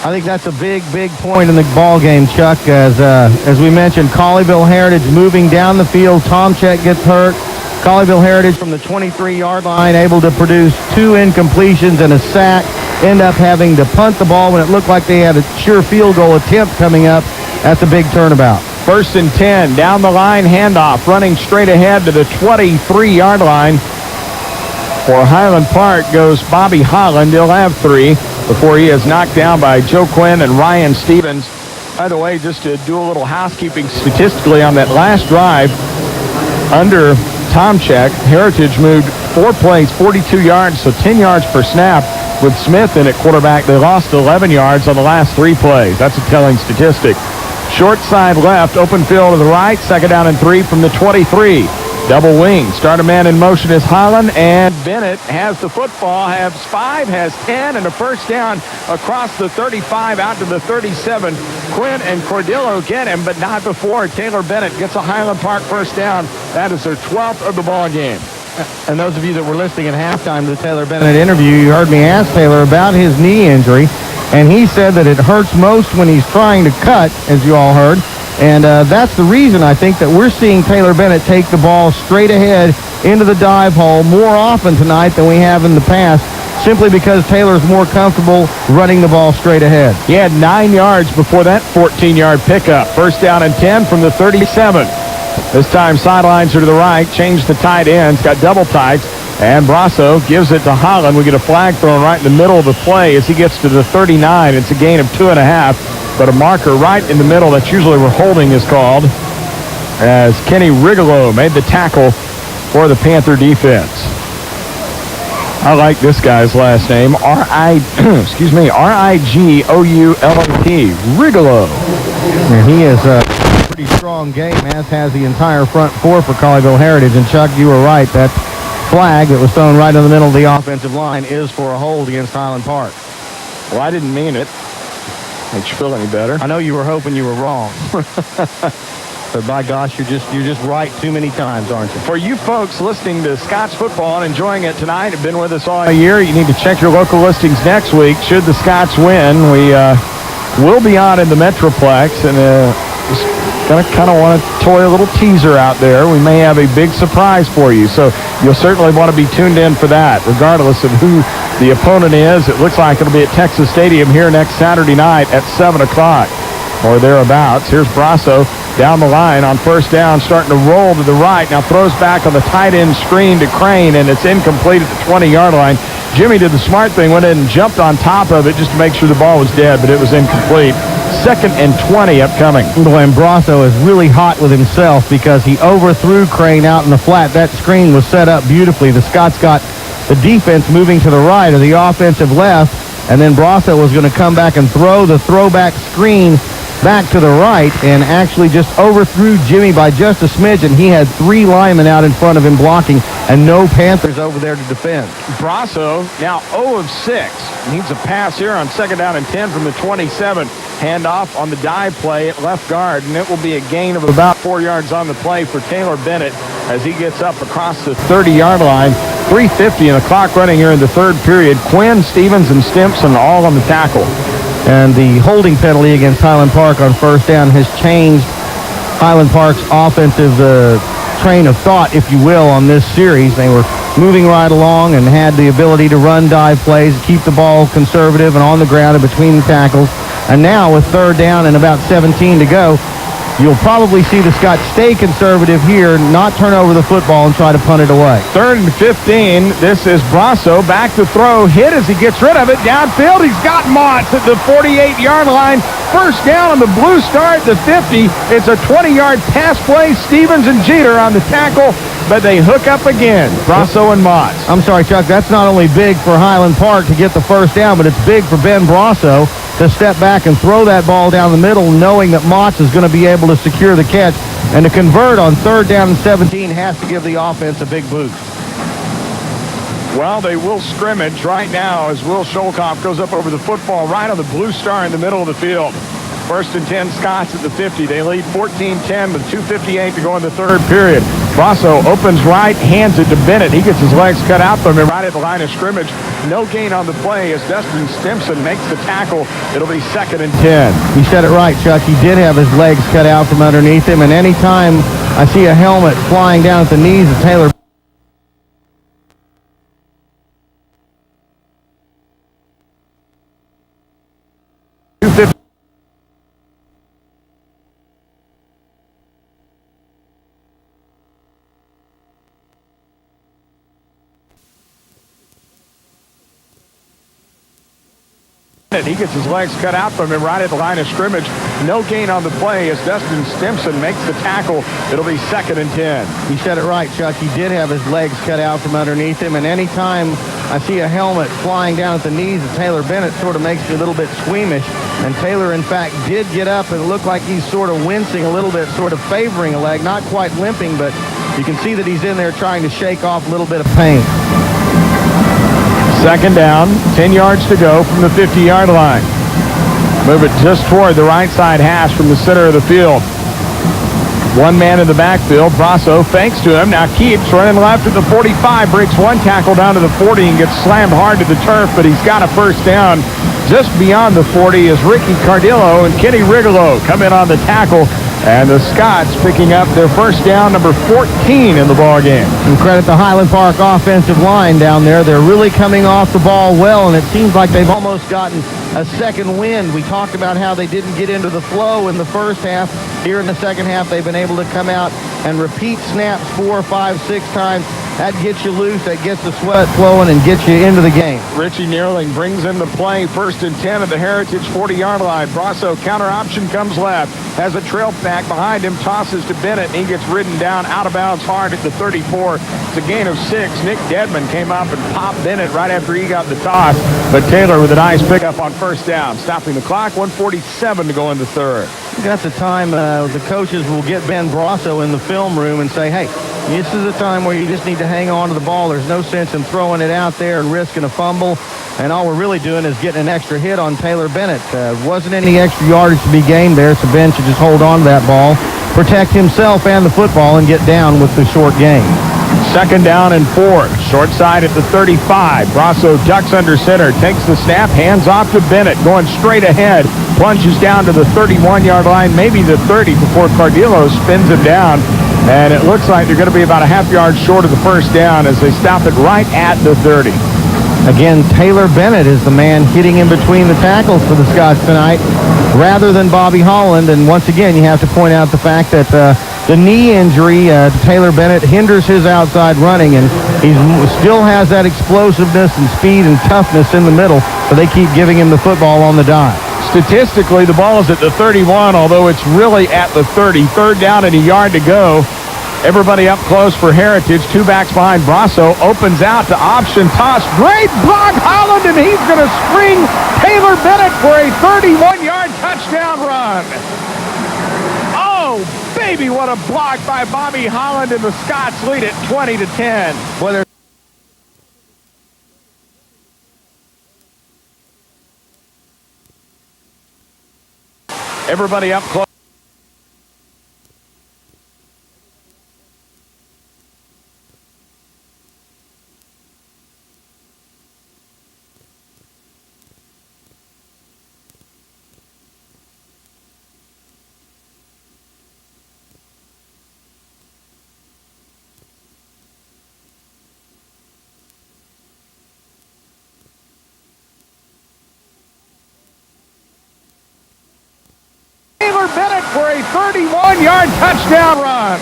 I think that's a big, big point in the ball game, Chuck. As we mentioned, Colleyville Heritage moving down the field. Tomczyk gets hurt. Colleyville Heritage from the 23-yard line able to produce 2 incompletions and a sack. End up having to punt the ball when it looked like they had a sure field goal attempt coming up. That's a big turnabout. 1st and 10, down the line, handoff, running straight ahead to the 23-yard line. For Highland Park goes Bobby Holland. He'll have 3 before he is knocked down by Joe Quinn and Ryan Stevens. By the way, just to do a little housekeeping statistically on that last drive, under Tomczyk, Heritage moved 4 plays, 42 yards, so 10 yards per snap. With Smith in at quarterback, they lost 11 yards on the last 3 plays. That's a telling statistic. Short side left, open field to the right, 2nd down and 3 from the 23. Double wing. Start a man in motion is Highland, and Bennett has the football, has 5, has 10, and a 1st down across the 35 out to the 37. Quinn and Cordillo get him, but not before Taylor Bennett gets a Highland Park 1st down. That is their 12th of the ball game. And those of you that were listening at halftime to the Taylor Bennett interview, you heard me ask Taylor about his knee injury, and he said that it hurts most when he's trying to cut, as you all heard. And that's the reason I think that we're seeing Taylor Bennett take the ball straight ahead into the dive hole more often tonight than we have in the past, simply because Taylor's more comfortable running the ball straight ahead. He had 9 yards before that 14-yard pickup. 1st down and 10 from the 37. This time sidelines are to the right, change the tight ends, got double tights, and Brasso gives it to Holland. We get a flag thrown right in the middle of the play as he gets to the 39. It's a gain of 2.5. But a marker right in the middle, that's usually where holding is called, as Kenny Rigolo made the tackle for the Panther defense. I like this guy's last name, R-I-G-O-U-L-A-T, Rigolo. And he is a pretty strong game, as has the entire front 4 for Colleyville Heritage. And Chuck, you were right, that flag that was thrown right in the middle of the offensive line is for a hold against Highland Park. Well, I didn't mean it. Makes you feel any better. I know you were hoping you were wrong. But by gosh, you're just right too many times, aren't you? For you folks listening to Scots football and enjoying it tonight, have been with us all year, you need to check your local listings next week. Should the Scots win, we will be on in the Metroplex, and just gonna kind of want to toy a little teaser out there. We may have a big surprise for you, so you'll certainly want to be tuned in for that, regardless of who the opponent is. It looks like it'll be at Texas Stadium here next Saturday night at 7 o'clock or thereabouts. Here's Brasso down the line on 1st down, starting to roll to the right. Now throws back on the tight end screen to Crane, and it's incomplete at the 20-yard line. Jimmy did the smart thing, went in and jumped on top of it just to make sure the ball was dead, but it was incomplete. 2nd and 20 upcoming. And Brasso is really hot with himself because he overthrew Crane out in the flat. That screen was set up beautifully. The Scots got the defense moving to the right or the offensive left, and then Brasso was going to come back and throw the throwback screen back to the right and actually just overthrew Jimmy by just a smidge, and he had 3 linemen out in front of him blocking and no Panthers over there to defend. Brasso now 0 of 6. Needs a pass here on 2nd down and 10 from the 27. Handoff on the dive play at left guard, and it will be a gain of about 4 yards on the play for Taylor Bennett as he gets up across the 30-yard line. 3:50 and the clock running here in the 3rd period. Quinn, Stevens, and Stimson all on the tackle. And the holding penalty against Highland Park on 1st down has changed Highland Park's offensive train of thought, if you will, on this series. They were moving right along and had the ability to run dive plays, keep the ball conservative and on the ground and between the tackles. And now with 3rd down and about 17 to go, you'll probably see the Scots stay conservative here, not turn over the football and try to punt it away. 3rd and 15. This is Brasso back to throw. Hit as he gets rid of it. Downfield, he's got Motts at the 48-yard line. 1st down on the Blue Star at the 50. It's a 20-yard pass play. Stevens and Jeter on the tackle, but they hook up again. Brasso and Motts. I'm sorry, Chuck. That's not only big for Highland Park to get the 1st down, but it's big for Ben Brasso to step back and throw that ball down the middle, knowing that Motts is going to be able to secure the catch. And to convert on 3rd down and 17 has to give the offense a big boost. Well, they will scrimmage right now as Will Sholkoff goes up over the football right on the blue star in the middle of the field. First and 10, Scots at the 50. They lead 14-10 with 2:58 to go in the third period. Brasso opens right, hands it to Bennett. He gets his legs cut out from him right at the line of scrimmage. No gain on the play as Dustin Stimson makes the tackle. It'll be 2nd and 10. You said it right, Chuck. He did have his legs cut out from underneath him, and anytime I see a helmet flying down at the knees of Taylor He gets his legs cut out from him right at the line of scrimmage. No gain on the play as Dustin Stimson makes the tackle. It'll be 2nd and 10. You said it right, Chuck. He did have his legs cut out from underneath him, and anytime I see a helmet flying down at the knees of Taylor Bennett, sort of makes me a little bit squeamish. And Taylor, in fact, did get up, and it looked like he's sort of wincing a little bit, sort of favoring a leg, not quite limping, but you can see that he's in there trying to shake off a little bit of pain. 2nd down, 10 yards to go from the 50-yard line. Move it just toward the right side hash from the center of the field. One man in the backfield. Brasso fakes to him. Now keeps running left at the 45. Breaks one tackle down to the 40 and gets slammed hard to the turf, but he's got a first down. Just beyond the 40 is Ricky Cardillo and Kenny Rigolo come in on the tackle. And the Scots picking up their first down, number 14 in the ball game. And credit the Highland Park offensive line down there. They're really coming off the ball well, and it seems like they've almost gotten a second wind. We talked about how they didn't get into the flow in the first half. Here in the second half, they've been able to come out and repeat snaps 4, 5, 6 times. That gets you loose. That gets the sweat flowing and gets you into the game. Richie Neerling brings in the play. 1st and 10 at the Heritage 40-yard line. Brasso counter option comes left. Has a trail back behind him. Tosses to Bennett, and he gets ridden down out of bounds hard at the 34. It's a gain of 6. Nick Dedman came up and popped Bennett right after he got the toss. But Taylor with a nice pickup on first down. Stopping the clock. 1:47 to go in the third. That's the time the coaches will get Ben Brasso in the film room and say, hey, this is a time where you just need to hang on to the ball. There's no sense in throwing it out there and risking a fumble. And all we're really doing is getting an extra hit on Taylor Bennett. Wasn't any extra yardage to be gained there, so Ben should just hold on to that ball, protect himself and the football, and get down with the short gain. 2nd down and 4. Short side at the 35. Brasso ducks under center, takes the snap, hands off to Bennett, going straight ahead, plunges down to the 31-yard line, maybe the 30 before Cardillo spins him down. And it looks like they're going to be about a half yard short of the first down as they stop it right at the 30. Again, Taylor Bennett is the man hitting in between the tackles for the Scots tonight rather than Bobby Holland. And once again, you have to point out the fact that the knee injury to Taylor Bennett hinders his outside running, and he still has that explosiveness and speed and toughness in the middle, so they keep giving him the football on the dime. Statistically, the ball is at the 31, although it's really at the 30. 3rd down and a yard to go. Everybody up close for Heritage. 2 backs behind Brasso. Opens out to option toss. Great block, Holland, and he's going to spring Taylor Bennett for a 31-yard touchdown run. Oh, baby, what a block by Bobby Holland, and the Scots lead it 20-10. Well, everybody up close. Bennett for a 31-yard touchdown run.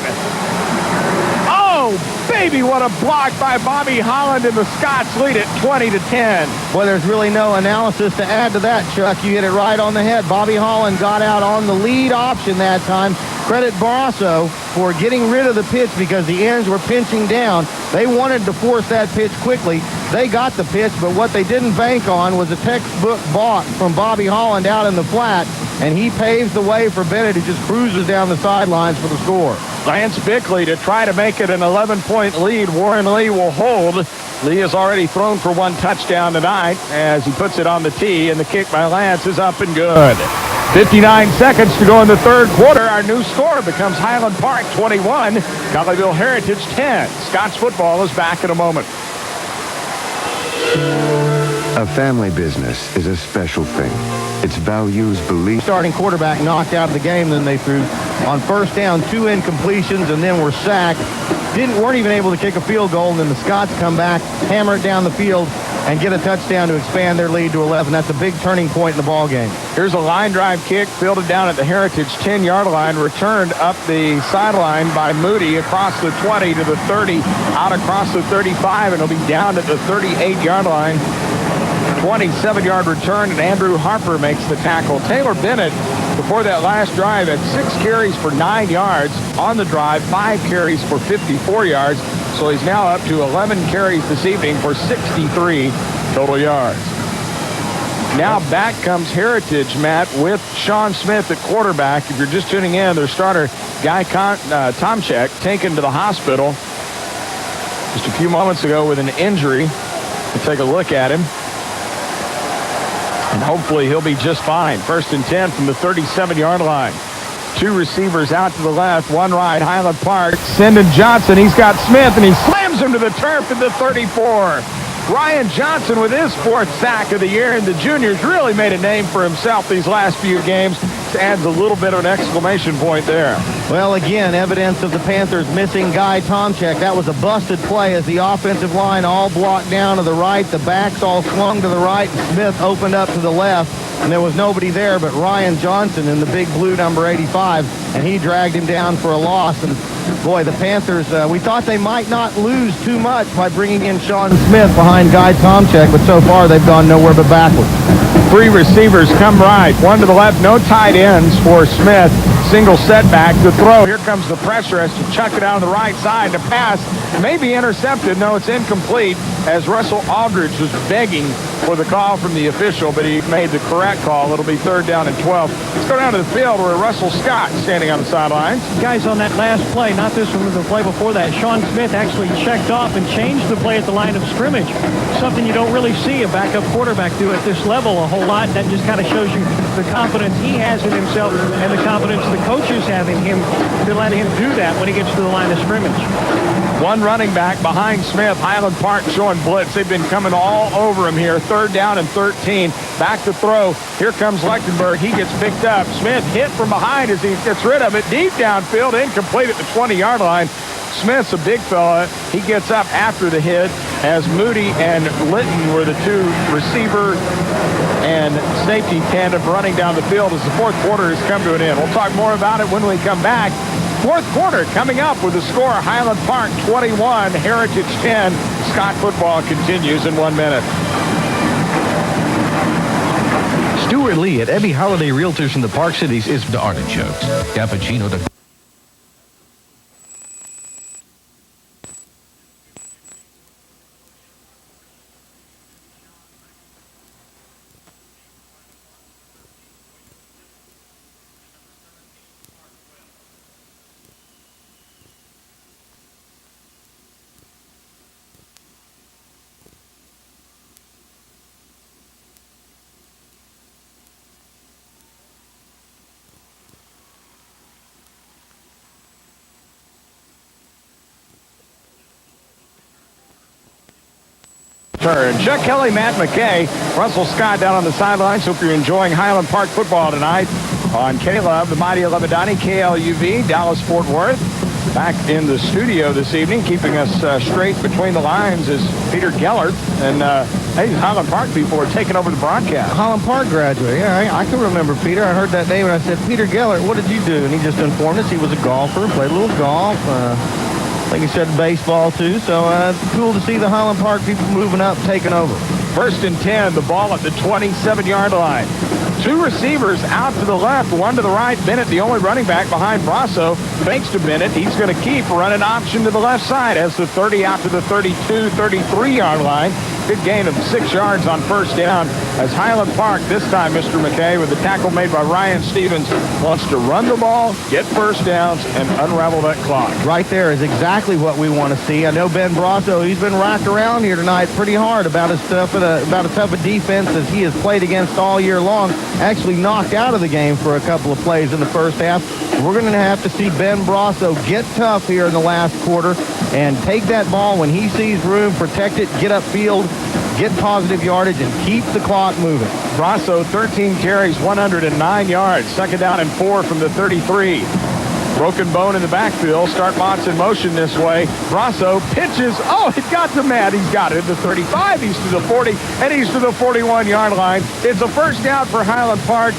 Oh, baby, what a block by Bobby Holland, and the Scots lead it 20-10. Well, there's really no analysis to add to that, Chuck. You hit it right on the head. Bobby Holland got out on the lead option that time. Credit Brasso for getting rid of the pitch because the ends were pinching down. They wanted to force that pitch quickly. They got the pitch, but what they didn't bank on was a textbook balk from Bobby Holland out in the flat, and he paves the way for Bennett, who just cruises down the sidelines for the score. Lance Bickley to try to make it an 11-point lead. Warren Lee will hold. Lee has already thrown for one touchdown tonight as he puts it on the tee, and the kick by Lance is up and good. 59 seconds to go in the third quarter. Our new score becomes Highland Park 21, Colleyville Heritage 10. Scots football is back in a moment. A family business is a special thing. Its values, beliefs. Starting quarterback knocked out of the game, then they threw on first down 2 incompletions and then were sacked. Weren't even able to kick a field goal, and then the Scots come back, hammer it down the field, and get a touchdown to expand their lead to 11. That's a big turning point in the ball game. Here's a line drive kick fielded down at the Heritage 10-yard line, returned up the sideline by Moody across the 20 to the 30, out across the 35, and it'll be down at the 38-yard line. 27-yard return, and Andrew Harper makes the tackle. Taylor Bennett, before that last drive, had 6 carries for 9 yards on the drive, 5 carries for 54 yards. So he's now up to 11 carries this evening for 63 total yards. Now back comes Heritage, Matt, with Sean Smith at quarterback. If you're just tuning in, their starter, Guy Tomczyk, taken to the hospital just a few moments ago with an injury. We'll take a look at him. And hopefully he'll be just fine. 1st and 10 from the 37-yard line. 2 receivers out to the left, 1 right. Highland Park. Sendon Johnson. He's got Smith, and he slams him to the turf at the 34. Ryan Johnson with his 4th sack of the year, and the junior's really made a name for himself these last few games. Adds a little bit of an exclamation point there. Well, again, evidence of the Panthers missing Guy Tomczyk. That was a busted play as the offensive line all blocked down to the right. The backs all swung to the right. Smith opened up to the left, and there was nobody there but Ryan Johnson in the big blue number 85, and he dragged him down for a loss. And boy, the Panthers, we thought they might not lose too much by bringing in Sean Smith behind Guy Tomczyk, but so far they've gone nowhere but backwards. 3 receivers come right, 1 to the left, no tight ends for Smith. Single setback to throw. Here comes the pressure as to chuck it out on the right side. The pass may be intercepted. No, it's incomplete as Russell Aldridge was begging for the call from the official, but he made the correct call. It'll be 3rd down and 12. Let's go down to the field where Russell Scott standing on the sidelines. Guys, on that last play, not this one, the play before that, Sean Smith actually checked off and changed the play at the line of scrimmage. Something you don't really see a backup quarterback do at this level a whole lot. That just kind of shows you the confidence he has in himself and the confidence the coaches have in him to let him do that when he gets to the line of scrimmage. 1 running back behind Smith. Highland Park showing blitz. They've been coming all over him here. 3rd down and 13. Back to throw. Here comes Lechtenberg. He gets picked up. Smith hit from behind as he gets rid of it. Deep downfield, incomplete at the 20-yard line. Smith's a big fella. He gets up after the hit as Moody and Litton were the 2 receiver and safety tandem running down the field as the 4th quarter has come to an end. We'll talk more about it when we come back. 4th quarter coming up with the score, Highland Park 21, Heritage 10. Scott football continues in 1 minute. Stuart Lee at Ebby Holiday Realtors in the Park Cities is The artichokes, cappuccino to turn. Chuck Kelly, Matt McKay, Russell Scott down on the sidelines. Hope you're enjoying Highland Park football tonight on K-Love, the Mighty 1190 KLUV, Dallas-Fort Worth. Back in the studio this evening, keeping us straight between the lines is Peter Gellert. And, hey, Highland Park people are taking over the broadcast. Highland Park graduate. Yeah, I can remember Peter. I heard that name, and I said, Peter Gellert, what did you do? And he just informed us he was a golfer, played a little golf. I think he said baseball, too. So it's cool to see the Highland Park people moving up, taking over. 1st and 10, the ball at the 27-yard line. 2 receivers out to the left, 1 to the right. Bennett, the only running back behind Brasso, fakes to Bennett. He's going to keep running option to the left side as the 30 out to the 32, 33-yard line. Good gain of 6 yards on first down as Highland Park, this time Mr. McKay, with the tackle made by Ryan Stevens, wants to run the ball, get first downs, and unravel that clock. Right there is exactly what we want to see. I know Ben Brasso, he's been racked around here tonight pretty hard about his stuff, about as tough a defense as he has played against all year long. Actually knocked out of the game for a couple of plays in the first half. We're going to have to see Ben Brasso get tough here in the last quarter and take that ball when he sees room, protect it, get upfield, get positive yardage, and keep the clock moving. Brasso, 13 carries, 109 yards. Second down and 4 from the 33. Broken bone in the backfield. Start Motts in motion this way. Brasso pitches. Oh, it got to Matt. He's got it at the 35. He's to the 40, and he's to the 41-yard line. It's a first down for Highland Park.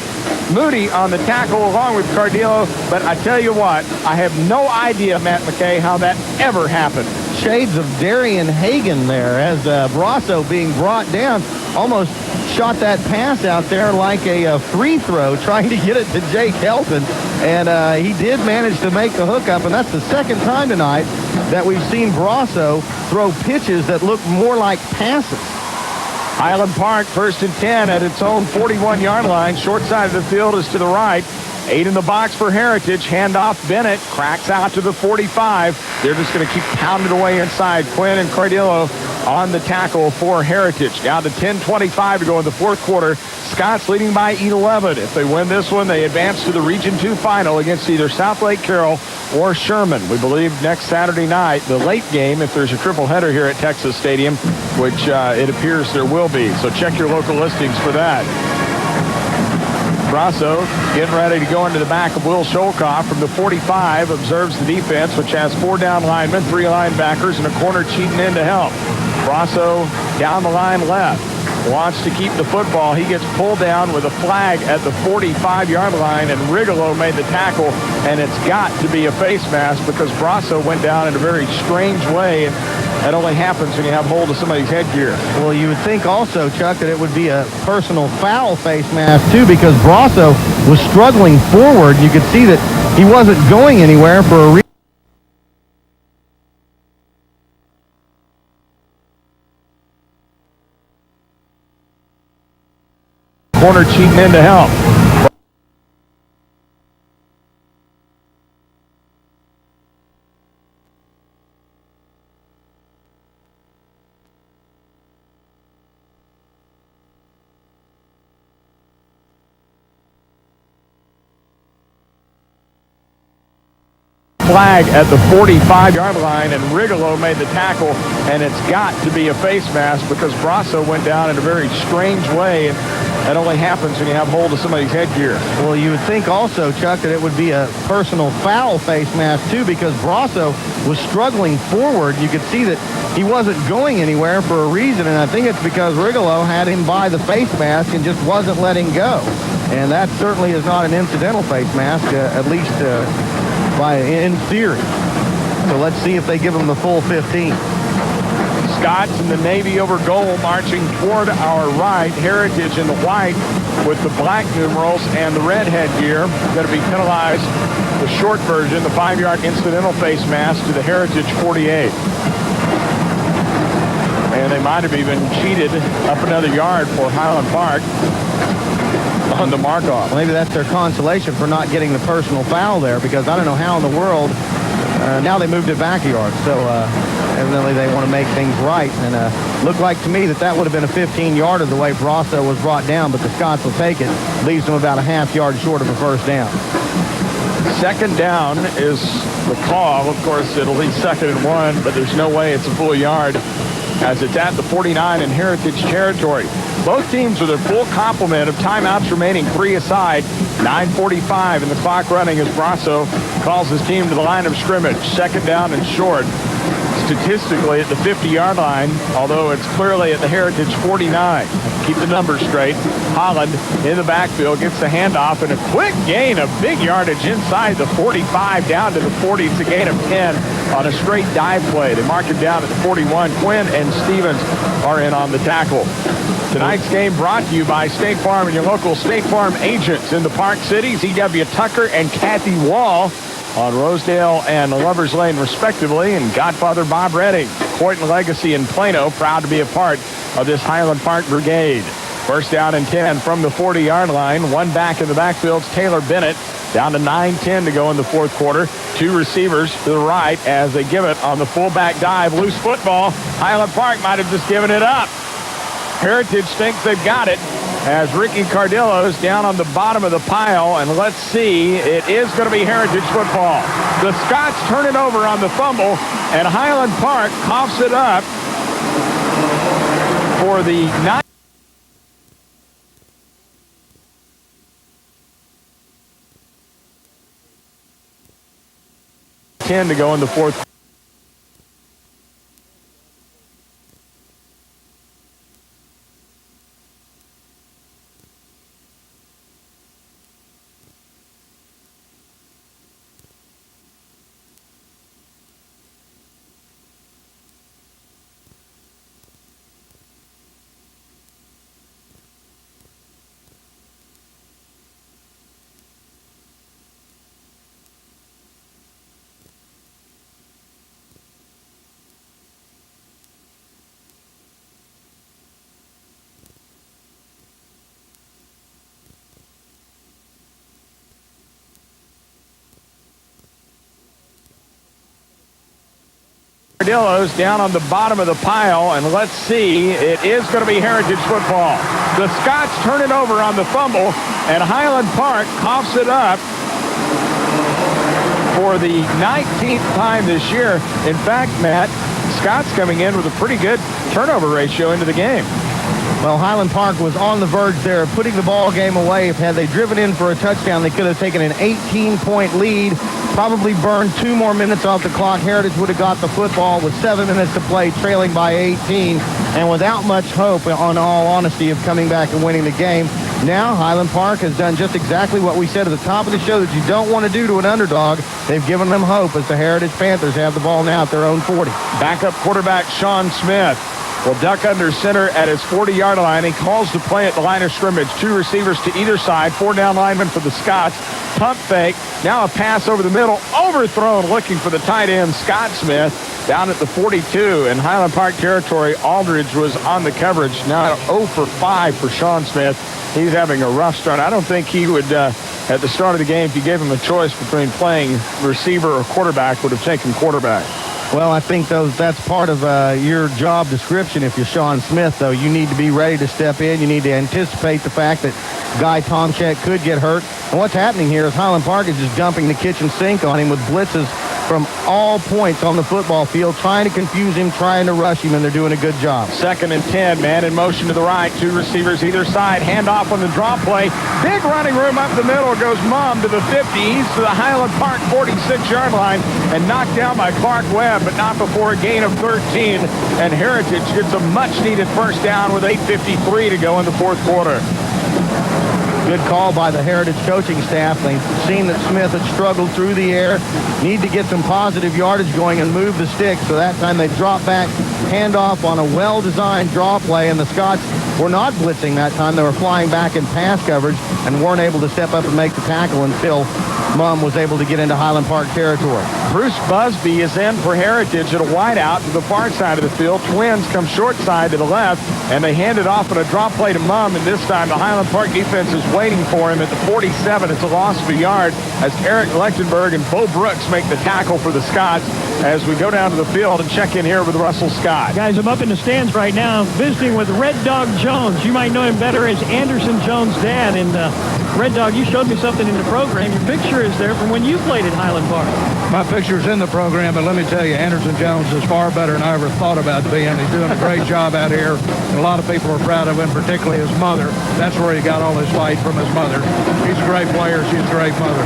Moody on the tackle along with Cardillo. But I tell you what, I have no idea, Matt McKay, how that ever happened. Shades of Darian Hagan there as Brasso being brought down almost shot that pass out there like a free throw, trying to get it to Jake Helton, and he did manage to make the hookup, and that's the second time tonight that we've seen Brasso throw pitches that look more like passes. Highland Park, 1st and 10 at its own 41-yard line. Short side of the field is to the right. 8 in the box for Heritage. Handoff Bennett. Cracks out to the 45. They're just going to keep pounding away inside. Quinn and Cardillo on the tackle for Heritage. Down to 10:25 to go in the fourth quarter. Scott's leading by 11. If they win this one, they advance to the Region 2 final against either South Lake Carroll or Sherman. We believe next Saturday night, the late game, if there's a triple header here at Texas Stadium, which it appears there will be. So check your local listings for that. Brasso getting ready to go into the back of Will Sholkoff from the 45, observes the defense, which has 4 down linemen, 3 linebackers, and a corner cheating in to help. Brasso down the line left, wants to keep the football. He gets pulled down with a flag at the 45-yard line, and Rigolo made the tackle, and it's got to be a face mask because Brasso went down in a very strange way, and that only happens when you have hold of somebody's headgear. Well, you would think also, Chuck, that it would be a personal foul face mask, too, because Brasso was struggling forward. You could see that he wasn't going anywhere for a reason. Corner cheating in to help. Flag at the 45-yard line, and Rigolo made the tackle, and it's got to be a face mask because Brasso went down in a very strange way, and that only happens when you have hold of somebody's headgear. Well, you would think also, Chuck, that it would be a personal foul face mask, too, because Brasso was struggling forward. You could see that he wasn't going anywhere for a reason, and I think it's because Rigolo had him by the face mask and just wasn't letting go. And that certainly is not an incidental face mask, at least in theory. So let's see if they give him the full 15. Scott's in the navy over goal, marching toward our right. Heritage in the white with the black numerals and the red headgear. Going to be penalized, the short version, the 5-yard incidental face mask to the Heritage 48. And they might have even cheated up another yard for Highland Park on the mark-off. Well, maybe that's their consolation for not getting the personal foul there, because I don't know how in the world. Now they moved it back a yard, so evidently they want to make things right. And looked like to me that would have been a 15-yarder the way Brasso was brought down, but the Scots will take it. Leaves them about a half yard short of a first down. Second down is the call. Of course, it'll be 2nd and 1, but there's no way it's a full yard as it's at the 49 in Heritage territory. Both teams with their full complement of timeouts remaining 3 aside. 9:45 and the clock running as Brasso calls his team to the line of scrimmage. 2nd down and short. Statistically at the 50-yard line, although it's clearly at the Heritage 49. Keep the numbers straight. Holland in the backfield gets the handoff and a quick gain of big yardage inside the 45 down to the 40. It's a gain of 10 on a straight dive play. They mark him down at the 41. Quinn and Stevens are in on the tackle. Tonight's game brought to you by State Farm and your local State Farm agents in the Park Cities, E.W. Tucker and Kathy Wall on Rosedale and Lovers Lane, respectively, and Godfather Bob Redding, Coyton Legacy in Plano, proud to be a part of this Highland Park brigade. First down and 10 from the 40-yard line. One back in the backfield, Taylor Bennett. Down to 9:10 to go in the fourth quarter. Two receivers to the right as they give it on the fullback dive. Loose football. Highland Park might have just given it up. Heritage thinks they've got it as Ricky Cardillo's down on the bottom of the pile. And let's see, it is going to be Heritage football. The Scots turn it over on the fumble, and Highland Park coughs it up for the 9:10 to go in the fourth. Cardillo's down on the bottom of the pile, and let's see, it is going to be Heritage football. The Scots turn it over on the fumble, and Highland Park coughs it up for the 19th time this year. In fact, Matt, Scots coming in with a pretty good turnover ratio into the game. Well, Highland Park was on the verge there of putting the ball game away. If had they driven in for a touchdown, they could have taken an 18-point lead, probably burned 2 more minutes off the clock. Heritage would have got the football with 7 minutes to play, trailing by 18, and without much hope, on all honesty, of coming back and winning the game. Now, Highland Park has done just exactly what we said at the top of the show that you don't want to do to an underdog. They've given them hope as the Heritage Panthers have the ball now at their own 40. Backup quarterback Sean Smith will duck under center at his 40-yard line. He calls the play at the line of scrimmage. 2 receivers to either side. 4 down linemen for the Scots. Pump fake. Now a pass over the middle. Overthrown, looking for the tight end, Scott Smith, down at the 42. In Highland Park territory, Aldridge was on the coverage. Now 0 for 5 for Sean Smith. He's having a rough start. I don't think he would, at the start of the game, if you gave him a choice between playing receiver or quarterback, would have taken quarterback. Well, I think that's part of your job description. If you're Sean Smith, though, you need to be ready to step in. You need to anticipate the fact that Guy Tomchek could get hurt. And what's happening here is Highland Park is just dumping the kitchen sink on him with blitzes from all points on the football field, trying to confuse him, trying to rush him, and they're doing a good job. 2nd and 10, man in motion to the right. 2 receivers either side. Handoff on the draw play. Big running room up the middle. Goes Mum to the 50. He's to the Highland Park 46-yard line and knocked down by Clark Webb, but not before a gain of 13. And Heritage gets a much-needed first down with 8:53 to go in the fourth quarter. Good call by the Heritage coaching staff. They've seen that Smith had struggled through the air, need to get some positive yardage going and move the sticks. So that time they drop back, handoff on a well-designed draw play, and the Scots were not blitzing that time. They were flying back in pass coverage and weren't able to step up and make the tackle until Mum was able to get into Highland Park territory. Bruce Busby is in for Heritage at a wideout to the far side of the field. Twins come short side to the left, and they hand it off on a drop play to Mum, and this time the Highland Park defense is waiting for him at the 47. It's a loss of a yard as Eric Lechtenberg and Bo Brooks make the tackle for the Scots as we go down to the field and check in here with Russell Scott. Guys, I'm up in the stands right now visiting with Red Dog Jones. You might know him better as Anderson Jones' dad. And Red Dog, you showed me something in the program. Your picture is there from when you played at Highland Park. My picture's in the program, but let me tell you, Anderson Jones is far better than I ever thought about being. He's doing a great job out here. And a lot of people are proud of him, particularly his mother. That's where he got all his fight from his mother. He's a great player. She's a great mother.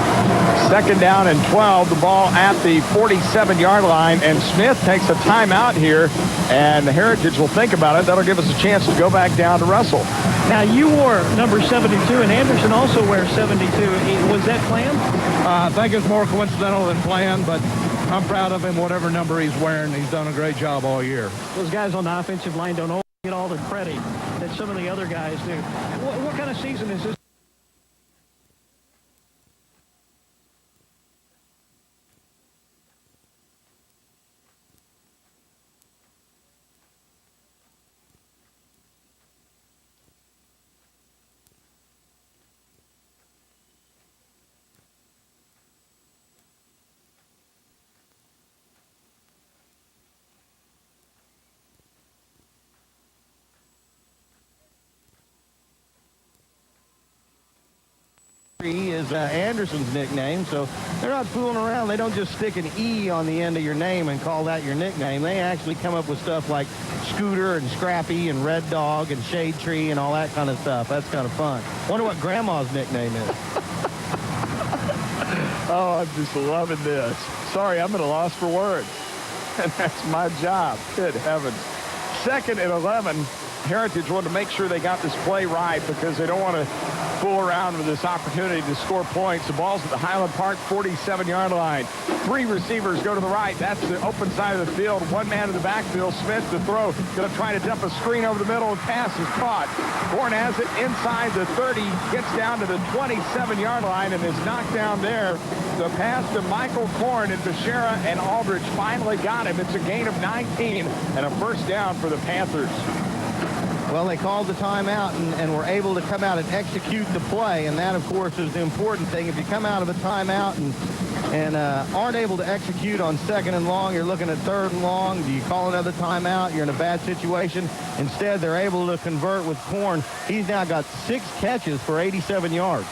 2nd down and 12. The ball at the 47-yard line, and Smith takes a timeout here, and Heritage will think about it. That'll give us a chance to go back down to Russell. Now, you wore number 72, and Anderson also wears 72. Was that planned? I think it's more coincidental than planned, but I'm proud of him, whatever number he's wearing. He's done a great job all year. Those guys on the offensive line don't get all the credit that some of the other guys do. What kind of season is this? E is Anderson's nickname, so they're not fooling around. They don't just stick an E on the end of your name and call that your nickname. They actually come up with stuff like Scooter and Scrappy and Red Dog and Shade Tree and all that kind of stuff. That's kind of fun. Wonder what Grandma's nickname is. Oh, I'm just loving this. Sorry, I'm at a loss for words. And that's my job. Good heavens. 2nd and 11. Heritage wanted to make sure they got this play right because they don't want to fool around with this opportunity to score points. The ball's at the Highland Park 47-yard line. 3 receivers go to the right. That's the open side of the field. 1 man in the backfield. Smith to throw. Going to try to dump a screen over the middle, and pass is caught. Horn has it inside the 30. Gets down to the 27-yard line and is knocked down there. The pass to Michael Korn and Beshara and Aldridge finally got him. It's a gain of 19 and a first down for the Panthers. Well, they called the timeout and were able to come out and execute the play, and that, of course, is the important thing. If you come out of a timeout and aren't able to execute on 2nd and long, you're looking at 3rd and long. Do you call another timeout? You're in a bad situation. Instead, they're able to convert with Korn. He's now got 6 catches for 87 yards.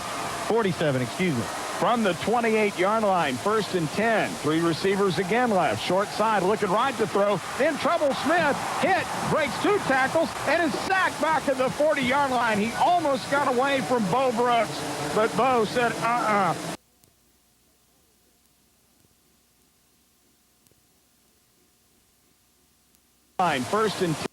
47, excuse me. From the 28-yard line, 1st and 10. 3 receivers again left. Short side, looking right to throw. In trouble, Smith. Hit, breaks 2 tackles, and is sacked back at the 40-yard line. He almost got away from Bo Brooks, but Bo said, Line, 1st and 10.